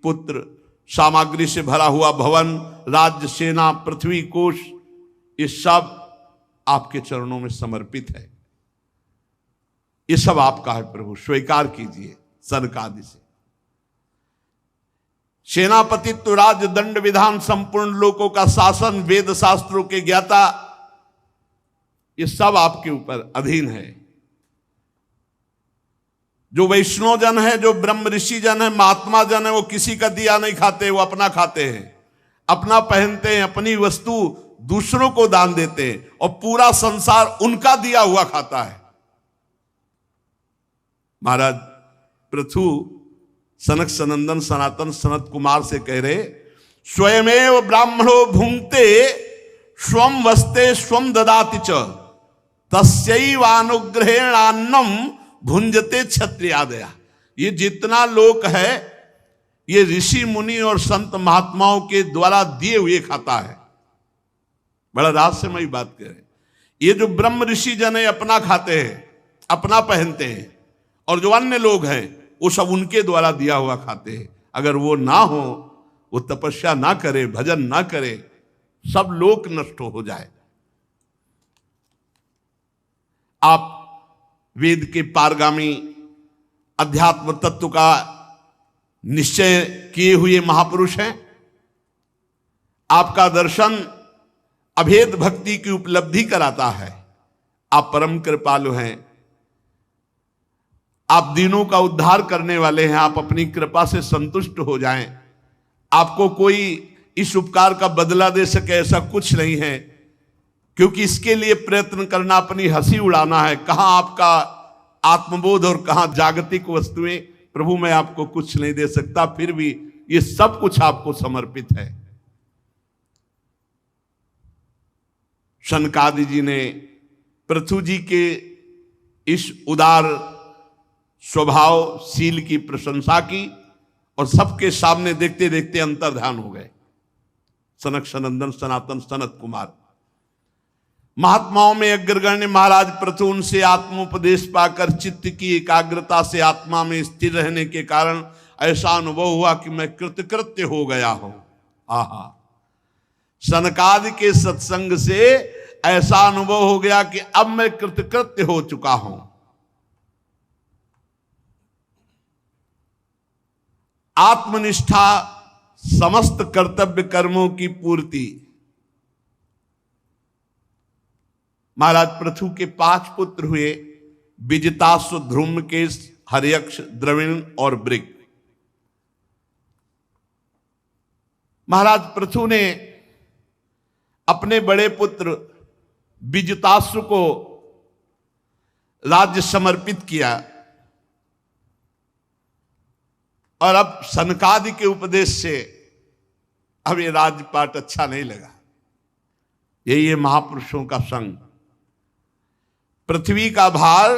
पुत्र, सामग्री से भरा हुआ भवन, राज्य, सेना, पृथ्वी, कोश, ये सब आपके चरणों में समर्पित है। ये सब आपका है प्रभु, स्वीकार कीजिए। सनकादि से सेनापतित्व, राज्य, दंड, विधान, संपूर्ण लोकों का शासन, वेद शास्त्रों के ज्ञाता, ये सब आपके ऊपर अधीन है। जो वैष्णव जन है, जो ब्रह्म ऋषि जन है, महात्मा जन है, वो किसी का दिया नहीं खाते, वो अपना खाते हैं, अपना पहनते हैं, अपनी वस्तु दूसरों को दान देते हैं, और पूरा संसार उनका दिया हुआ खाता है। महाराज पृथु सनक सनंदन सनातन सनत कुमार से कह रहे, स्वयमेव ब्राह्मणो भुंक्ते स्वम वस्ते स्वम ददाति च तस्यैवानुग्रहेणान्नम भुंजते क्षत्रियादया। ये जितना लोक है, ये ऋषि मुनि और संत महात्माओं के द्वारा दिए हुए खाता है। बड़ा रहस्यमयी बात कह रहे। ये जो ब्रह्म ऋषि जन है अपना खाते हैं, अपना पहनते हैं, और जो अन्य लोग हैं वो सब उनके द्वारा दिया हुआ खाते हैं। अगर वो ना हो, वो तपस्या ना करे, भजन ना करे, सब लोक नष्ट हो जाए। आप वेद के पारगामी अध्यात्म तत्व का निश्चय किए हुए महापुरुष हैं। आपका दर्शन अभेद भक्ति की उपलब्धि कराता है। आप परम कृपालु हैं, आप दीनों का उद्धार करने वाले हैं। आप अपनी कृपा से संतुष्ट हो जाएं। आपको कोई इस उपकार का बदला दे सके ऐसा कुछ नहीं है, क्योंकि इसके लिए प्रयत्न करना अपनी हंसी उड़ाना है। कहां आपका आत्मबोध और कहां जागतिक वस्तुएं। प्रभु मैं आपको कुछ नहीं दे सकता, फिर भी ये सब कुछ आपको समर्पित है। शनकादि जी ने पृथु जी के इस उदार स्वभावशील की प्रशंसा की और सबके सामने देखते देखते अंतर्ध्यान हो गए। सनक सनंदन सनातन सनत कुमार महात्माओं में अग्रगण्य महाराज पृथु उनसे आत्मोपदेश पाकर चित्त की एकाग्रता से आत्मा में स्थिर रहने के कारण ऐसा अनुभव हुआ कि मैं कृतकृत्य हो गया हूं। आहा, सनकादि के सत्संग से ऐसा अनुभव हो गया कि अब मैं कृतकृत्य हो चुका हूं। आत्मनिष्ठा समस्त कर्तव्य कर्मों की पूर्ति। महाराज पृथु के 5 पुत्र हुए, विजिताश्व, ध्रुमकेश, हर्यक्ष, द्रविण और वृक। महाराज पृथु ने अपने बड़े पुत्र विजिताश्व को राज्य समर्पित किया और अब सनकादि के उपदेश से अब ये राजपाट अच्छा नहीं लगा। यही है महापुरुषों का संग। पृथ्वी का भार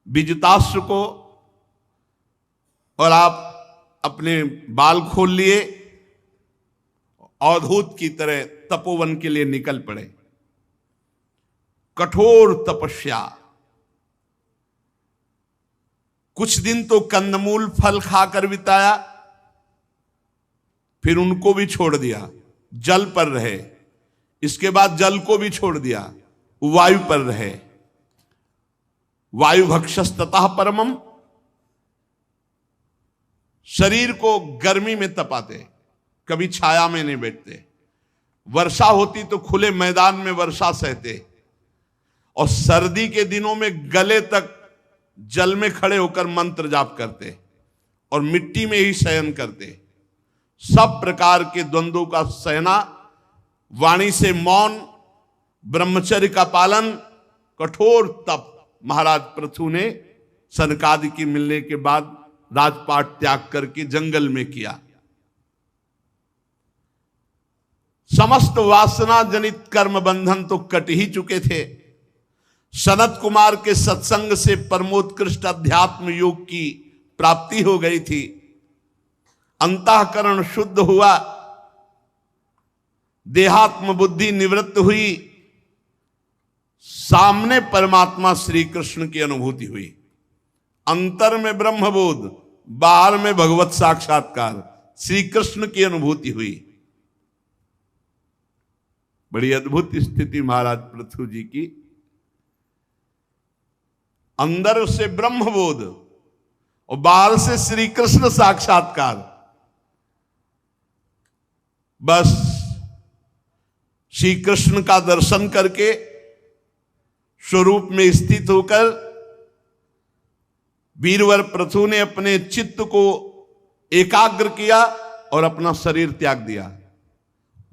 विजिताश्व को और आप अपने बाल खोल लिए, अवधूत की तरह तपोवन के लिए निकल पड़े। कठोर तपस्या, कुछ दिन तो कंदमूल फल खाकर बिताया, फिर उनको भी छोड़ दिया, जल पर रहे। इसके बाद जल को भी छोड़ दिया, वायु पर रहे। वायु भक्षस्ततः परमम, शरीर को गर्मी में तपाते, कभी छाया में नहीं बैठते। वर्षा होती तो खुले मैदान में वर्षा सहते, और सर्दी के दिनों में गले तक जल में खड़े होकर मंत्र जाप करते और मिट्टी में ही शयन करते। सब प्रकार के द्वंद्वों का सहना, वाणी से मौन, ब्रह्मचर्य का पालन, कठोर तप महाराज पृथु ने सनकादि की मिलने के बाद राजपाट त्याग करके जंगल में किया। समस्त वासना जनित कर्म बंधन तो कट ही चुके थे। सनत कुमार के सत्संग से परमोत्कृष्ट अध्यात्म योग की प्राप्ति हो गई थी। अंतःकरण शुद्ध हुआ, देहात्म बुद्धि निवृत्त हुई, सामने परमात्मा श्री कृष्ण की अनुभूति हुई। अंतर में ब्रह्मबोध, बाहर में भगवत साक्षात्कार, श्री कृष्ण की अनुभूति हुई। बड़ी अद्भुत स्थिति महाराज पृथु जी की। अंदर से ब्रह्मबोध और बाहर से श्री कृष्ण साक्षात्कार। बस श्री कृष्ण का दर्शन करके स्वरूप में स्थित होकर वीरवर पृथु ने अपने चित्त को एकाग्र किया और अपना शरीर त्याग दिया।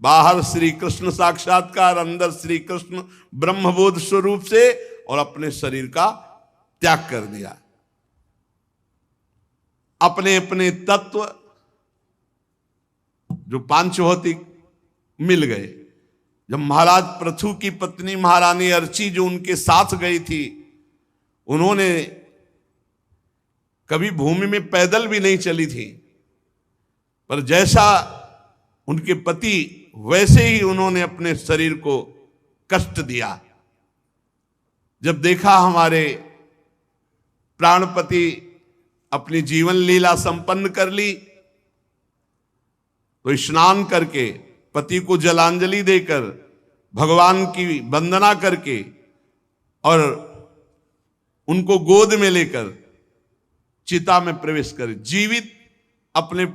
बाहर श्री कृष्ण साक्षात्कार, अंदर श्री कृष्ण ब्रह्मबोध स्वरूप से, और अपने शरीर का त्याग कर दिया। अपने अपने तत्व जो पांचभौतिक मिल गए। जब महाराज पृथु की पत्नी महारानी अर्ची जो उनके साथ गई थी, उन्होंने कभी भूमि में पैदल भी नहीं चली थी, पर जैसा उनके पति वैसे ही उन्होंने अपने शरीर को कष्ट दिया। जब देखा हमारे प्राणपति अपनी जीवन लीला संपन्न कर ली, तो स्नान करके पति को जलांजलि देकर, भगवान की वंदना करके और उनको गोद में लेकर चिता में प्रवेश कर जीवित अपने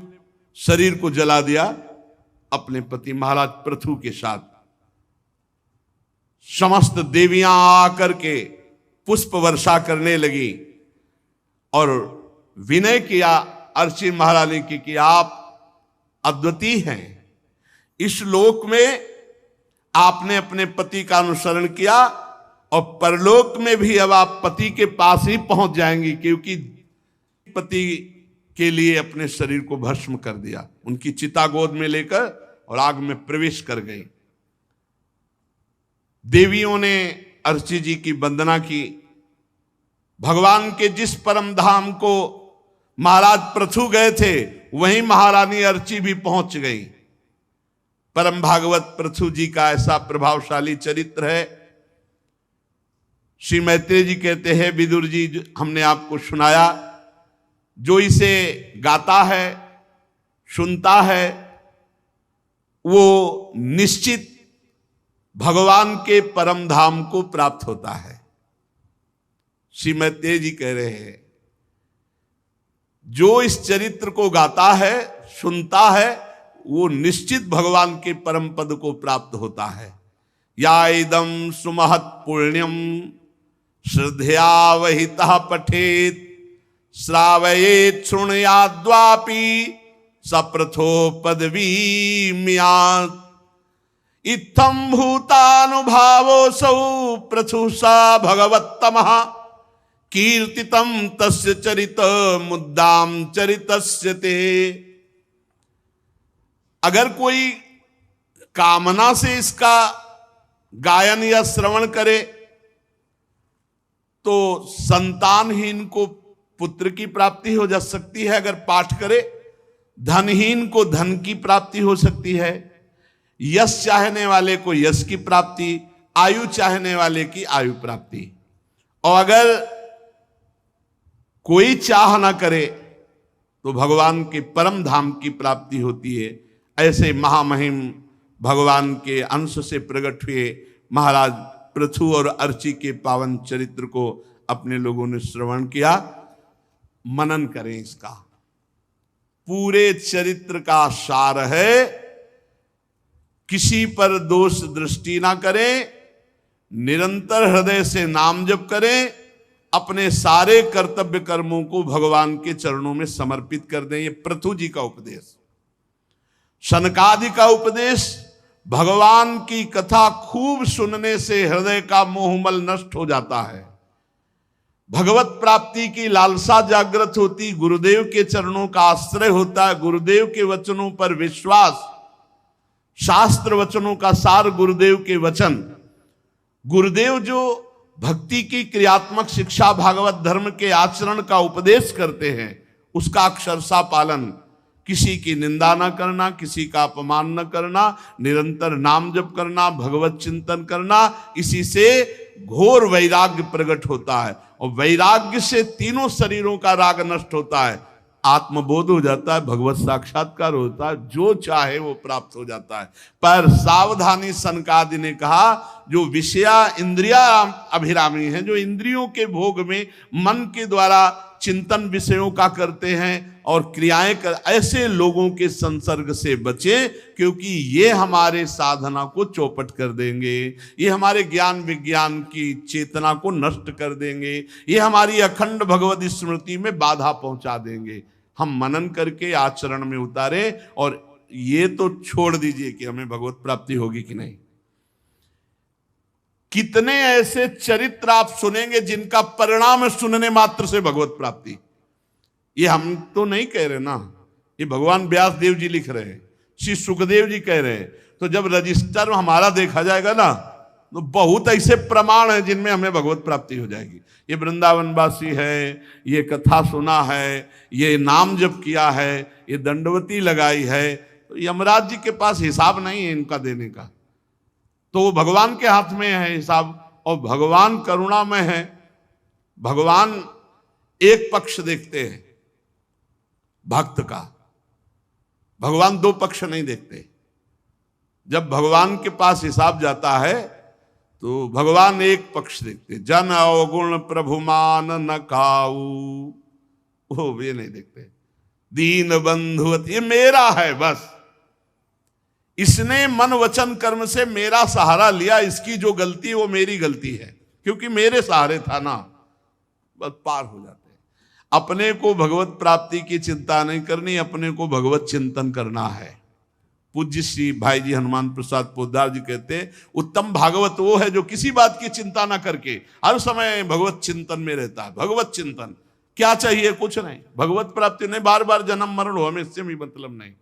शरीर को जला दिया अपने पति महाराज पृथु के साथ। समस्त देवियां आकर के पुष्प वर्षा करने लगी और विनय किया अर्ची महारानी की कि आप अद्वितीय हैं, इस लोक में आपने अपने पति का अनुसरण किया और परलोक में भी अब आप पति के पास ही पहुंच जाएंगी, क्योंकि पति के लिए अपने शरीर को भस्म कर दिया। उनकी चिता गोद में लेकर और आग में प्रवेश कर गई। देवियों ने अर्ची जी की वंदना की। भगवान के जिस परम धाम को महाराज पृथु गए थे वहीं महारानी अर्ची भी पहुंच गई। परम भागवत पृथु जी का ऐसा प्रभावशाली चरित्र है। श्री मैत्रेय जी कहते हैं, विदुर जी हमने आपको सुनाया, जो इसे गाता है सुनता है वो निश्चित भगवान के परम धाम को प्राप्त होता है। श्री मैत्रेय जी कह रहे हैं, जो इस चरित्र को गाता है सुनता है वो निश्चित भगवान के परम पद को प्राप्त होता है। या इदम सुमहत पुण्यम श्रद्धया वहितः पठेत श्रावयेत शृणुयाद्वापि सप्रथो पदवी म्यात्। इत्थं भूतानुभावोऽसौ पृथुसा भगवत्तमः कीर्तितं तस्य चरित मुद्दाम चरितस्य ते। अगर कोई कामना से इसका गायन या श्रवण करे तो संतानहीन को पुत्र की प्राप्ति हो जा सकती है, अगर पाठ करे धनहीन को धन की प्राप्ति हो सकती है, यश चाहने वाले को यश की प्राप्ति, आयु चाहने वाले की आयु प्राप्ति। और अगर कोई चाह ना करे तो भगवान के परम धाम की प्राप्ति होती है। ऐसे महामहिम भगवान के अंश से प्रकट हुए महाराज पृथु और अर्ची के पावन चरित्र को अपने लोगों ने श्रवण किया। मनन करें इसका। पूरे चरित्र का सार है, किसी पर दोष दृष्टि ना करें, निरंतर हृदय से नाम जप करें, अपने सारे कर्तव्य कर्मों को भगवान के चरणों में समर्पित कर दें। ये पृथु जी का उपदेश, सनकादि का उपदेश। भगवान की कथा खूब सुनने से हृदय का मोहमल नष्ट हो जाता है, भगवत प्राप्ति की लालसा जागृत होती, गुरुदेव के चरणों का आश्रय होता है, गुरुदेव के वचनों पर विश्वास, शास्त्र वचनों का सार गुरुदेव के वचन। गुरुदेव जो भक्ति की क्रियात्मक शिक्षा, भागवत धर्म के आचरण का उपदेश करते हैं, उसका अक्षरशः पालन, किसी की निंदा न करना, किसी का अपमान न करना, निरंतर नाम जप करना, भगवत चिंतन करना, इसी से घोर वैराग्य प्रकट होता है। और वैराग्य से तीनों शरीरों का राग नष्ट होता है, आत्मबोध हो जाता है, भगवत साक्षात्कार होता है, जो चाहे वो प्राप्त हो जाता है। पर सावधानी, सनकादि ने कहा, जो विषया इंद्रिया अभिरामी हैं, जो इंद्रियों के भोग में मन के द्वारा चिंतन विषयों का करते हैं और क्रियाएं कर, ऐसे लोगों के संसर्ग से बचें, क्योंकि ये हमारे साधना को चौपट कर देंगे, ये हमारे ज्ञान विज्ञान की चेतना को नष्ट कर देंगे, ये हमारी अखंड भगवत स्मृति में बाधा पहुंचा देंगे। हम मनन करके आचरण में उतारे, और ये तो छोड़ दीजिए कि हमें भगवत प्राप्ति होगी कि नहीं। कितने ऐसे चरित्र आप सुनेंगे जिनका परिणाम है सुनने मात्र से भगवत प्राप्ति। ये हम तो नहीं कह रहे ना, ये भगवान व्यास देव जी लिख रहे हैं, श्री सुखदेव जी कह रहे हैं। तो जब रजिस्टर हमारा देखा जाएगा ना, तो बहुत ऐसे प्रमाण है जिनमें हमें भगवत प्राप्ति हो जाएगी। ये वृंदावनवासी है, ये कथा सुना है, ये नाम जप किया है, ये दंडवती लगाई है, तो यमराज जी के पास हिसाब नहीं है इनका देने का, तो वो भगवान के हाथ में है हिसाब। और भगवान करुणामय है, भगवान एक पक्ष देखते हैं भक्त का, भगवान दो पक्ष नहीं देखते। जब भगवान के पास हिसाब जाता है तो भगवान एक पक्ष देखते, जन अवगुण प्रभु मान न काऊ, वो ये नहीं देखते। दीन बंधुवत, ये मेरा है बस, इसने मन वचन कर्म से मेरा सहारा लिया, इसकी जो गलती है वो मेरी गलती है, क्योंकि मेरे सहारे था ना, बस पार हो जाते हैं। अपने को भगवत प्राप्ति की चिंता नहीं करनी, अपने को भगवत चिंतन करना है। पूज्य श्री भाई जी हनुमान प्रसाद पोद्दार जी कहते हैं, उत्तम भागवत वो है जो किसी बात की चिंता ना करके हर समय भगवत चिंतन में रहता है। भगवत चिंतन क्या चाहिए? कुछ नहीं, भगवत प्राप्ति नहीं, बार बार जन्म मरण हो, हमें इससे भी मतलब नहीं,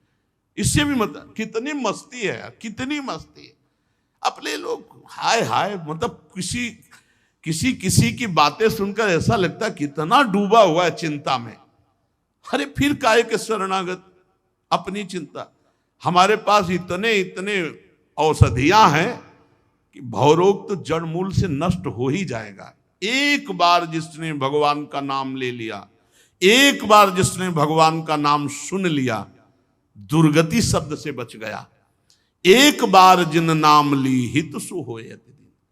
इससे भी मतलब। कितनी मस्ती है, कितनी मस्ती है। अपने लोग हाय हाय, मतलब किसी की बातें सुनकर ऐसा लगता है कितना डूबा हुआ है चिंता में। अरे फिर काहे के शरणागत, अपनी चिंता। हमारे पास इतने औषधियां हैं कि भवरोग तो जड़ मूल से नष्ट हो ही जाएगा। एक बार जिसने भगवान का नाम ले लिया, एक बार जिसने भगवान का नाम सुन लिया, दुर्गति शब्द से बच गया। एक बार जिन नाम ली हित सु होए,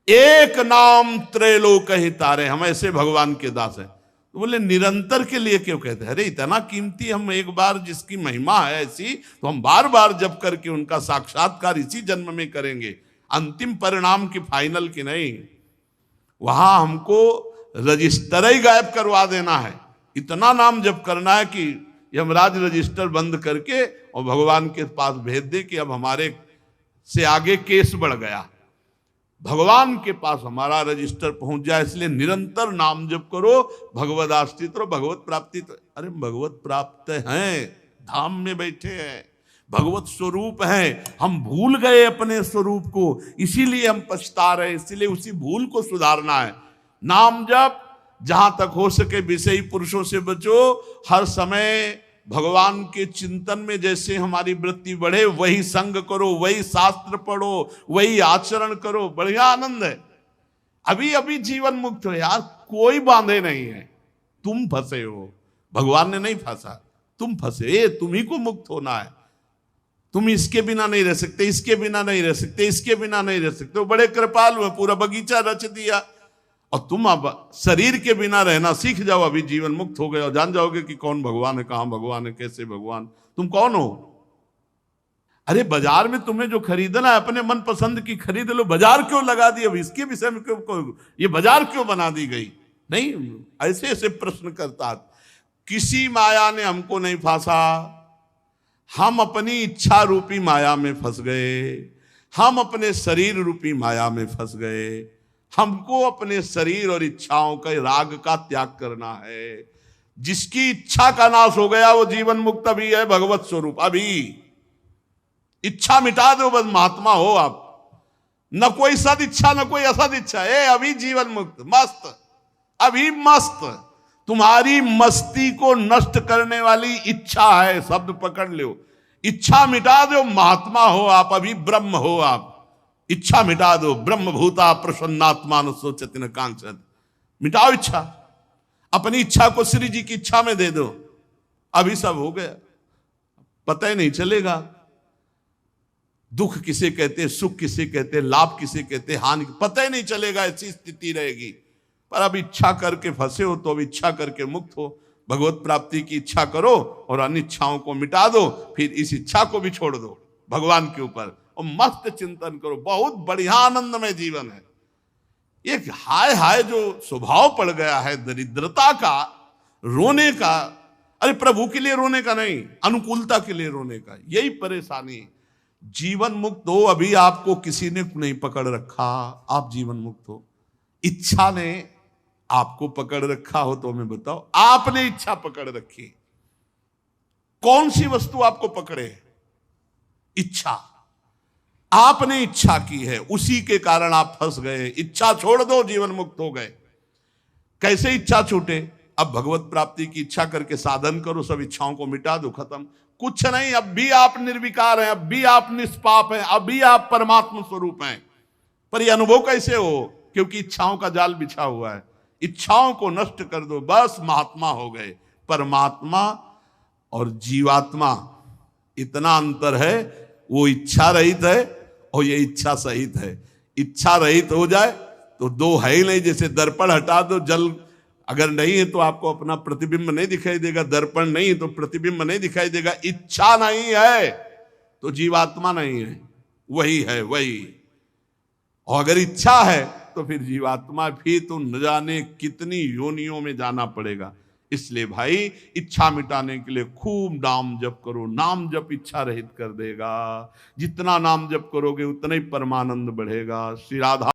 एक नाम त्रैलोक हितारे। हम ऐसे भगवान के दास हैं। तो बोले निरंतर के लिए क्यों कहते हैं? अरे इतना कीमती, हम एक बार जिसकी महिमा है ऐसी, तो हम बार बार जप करके उनका साक्षात्कार इसी जन्म में करेंगे। अंतिम परिणाम की फाइनल की नहीं, वहां हमको रजिस्टर ही गायब करवा देना है। इतना नाम जप करना है कि यमराज रजिस्टर बंद करके और भगवान के पास भेज दे कि अब हमारे से आगे केस बढ़ गया, भगवान के पास हमारा रजिस्टर पहुंच जाए। इसलिए निरंतर नाम जप करो, भगवद आश्रित रहो, भगवत प्राप्ति। अरे भगवत प्राप्त हैं, धाम में बैठे हैं, भगवत स्वरूप हैं। हम भूल गए अपने स्वरूप को, इसीलिए हम पछता रहे। इसीलिए उसी भूल को सुधारना है। नाम जप, जहां तक हो सके विषयी पुरुषों से बचो। हर समय भगवान के चिंतन में जैसे हमारी वृत्ति बढ़े, वही संग करो, वही शास्त्र पढ़ो, वही आचरण करो, बढ़िया आनंद है। अभी अभी जीवन मुक्त हो यार, कोई बांधे नहीं है। तुम फंसे हो, भगवान ने नहीं फंसा, तुम फंसे। तुम ही को मुक्त होना है। तुम इसके बिना नहीं रह सकते, इसके बिना नहीं रह सकते, इसके बिना नहीं रह सकते। वो बड़े कृपालु है, पूरा बगीचा रच दिया। और तुम अब शरीर के बिना रहना सीख जाओ, अभी जीवन मुक्त हो गए और जान जाओगे कि कौन भगवान है, कहां भगवान है, कैसे भगवान, तुम कौन हो। अरे बाजार में तुम्हें जो खरीदना है अपने मन पसंद की खरीद लो, बाजार क्यों लगा दी? अब इसके विषय में क्यों, ये बाजार क्यों बना दी गई? नहीं, ऐसे ऐसे प्रश्न करता। किसी माया ने हमको नहीं फांसा, हम अपनी इच्छा रूपी माया में फंस गए, हम अपने शरीर रूपी माया में फंस गए। हमको अपने शरीर और इच्छाओं का, राग का त्याग करना है। जिसकी इच्छा का नाश हो गया वो जीवन मुक्त अभी है, भगवत स्वरूप। अभी इच्छा मिटा दो, बस महात्मा हो आप। न कोई सद इच्छा, न कोई असद इच्छा, अभी जीवन मुक्त, मस्त, अभी मस्त। तुम्हारी मस्ती को नष्ट करने वाली इच्छा है, शब्द पकड़ लो। इच्छा मिटा दो, महात्मा हो आप, अभी ब्रह्म हो आप। इच्छा मिटा दो, ब्रह्म भूता प्रसन्नात्मा न सोचति न कांक्षत। मिटाओ इच्छा, अपनी इच्छा को श्री जी की इच्छा में दे दो, अभी सब हो गया, पता ही नहीं चलेगा। दुख किसे कहते, सुख किसे कहते, लाभ किसे कहते, हानि पता ही नहीं चलेगा। ऐसी स्थिति रहेगी। पर अब इच्छा करके फंसे हो तो अब इच्छा करके मुक्त हो। भगवत प्राप्ति की इच्छा करो और अनिच्छाओं को मिटा दो, फिर इस इच्छा को भी छोड़ दो भगवान के ऊपर और मस्त चिंतन करो। बहुत बढ़िया आनंदमय जीवन है। एक हाय हाय जो स्वभाव पड़ गया है दरिद्रता का, रोने का। अरे प्रभु के लिए रोने का नहीं, अनुकूलता के लिए रोने का, यही परेशानी। जीवन मुक्त हो, अभी आपको किसी ने नहीं पकड़ रखा, आप जीवन मुक्त हो। इच्छा ने आपको पकड़ रखा हो तो हमें बताओ, आपने इच्छा पकड़ रखी, कौन सी वस्तु आपको पकड़े? इच्छा। आपने इच्छा की है, उसी के कारण आप फंस गए। इच्छा छोड़ दो, जीवन मुक्त हो गए। कैसे इच्छा छूटे? अब भगवत प्राप्ति की इच्छा करके साधन करो, सब इच्छाओं को मिटा दो, खत्म। कुछ नहीं, अब भी आप निर्विकार हैं, अब भी आप निष्पाप हैं, अब भी आप परमात्मा स्वरूप हैं। पर यह अनुभव कैसे हो? क्योंकि इच्छाओं का जाल बिछा हुआ है। इच्छाओं को नष्ट कर दो, बस महात्मा हो गए। परमात्मा और जीवात्मा इतना अंतर है, वो इच्छा रहित है और ये इच्छा सहित है। इच्छा रहित हो जाए तो दो है ही नहीं। जैसे दर्पण हटा दो, जल अगर नहीं है तो आपको अपना प्रतिबिंब नहीं दिखाई देगा, दर्पण नहीं है तो प्रतिबिंब नहीं दिखाई देगा। इच्छा नहीं है तो जीवात्मा नहीं है, वही है वही। और अगर इच्छा है तो फिर जीवात्मा, फिर तो न जाने कितनी योनियों में जाना पड़ेगा। इसलिए भाई इच्छा मिटाने के लिए खूब नाम जप करो। नाम जप इच्छा रहित कर देगा। जितना नाम जप करोगे उतना ही परमानंद बढ़ेगा। श्री राधा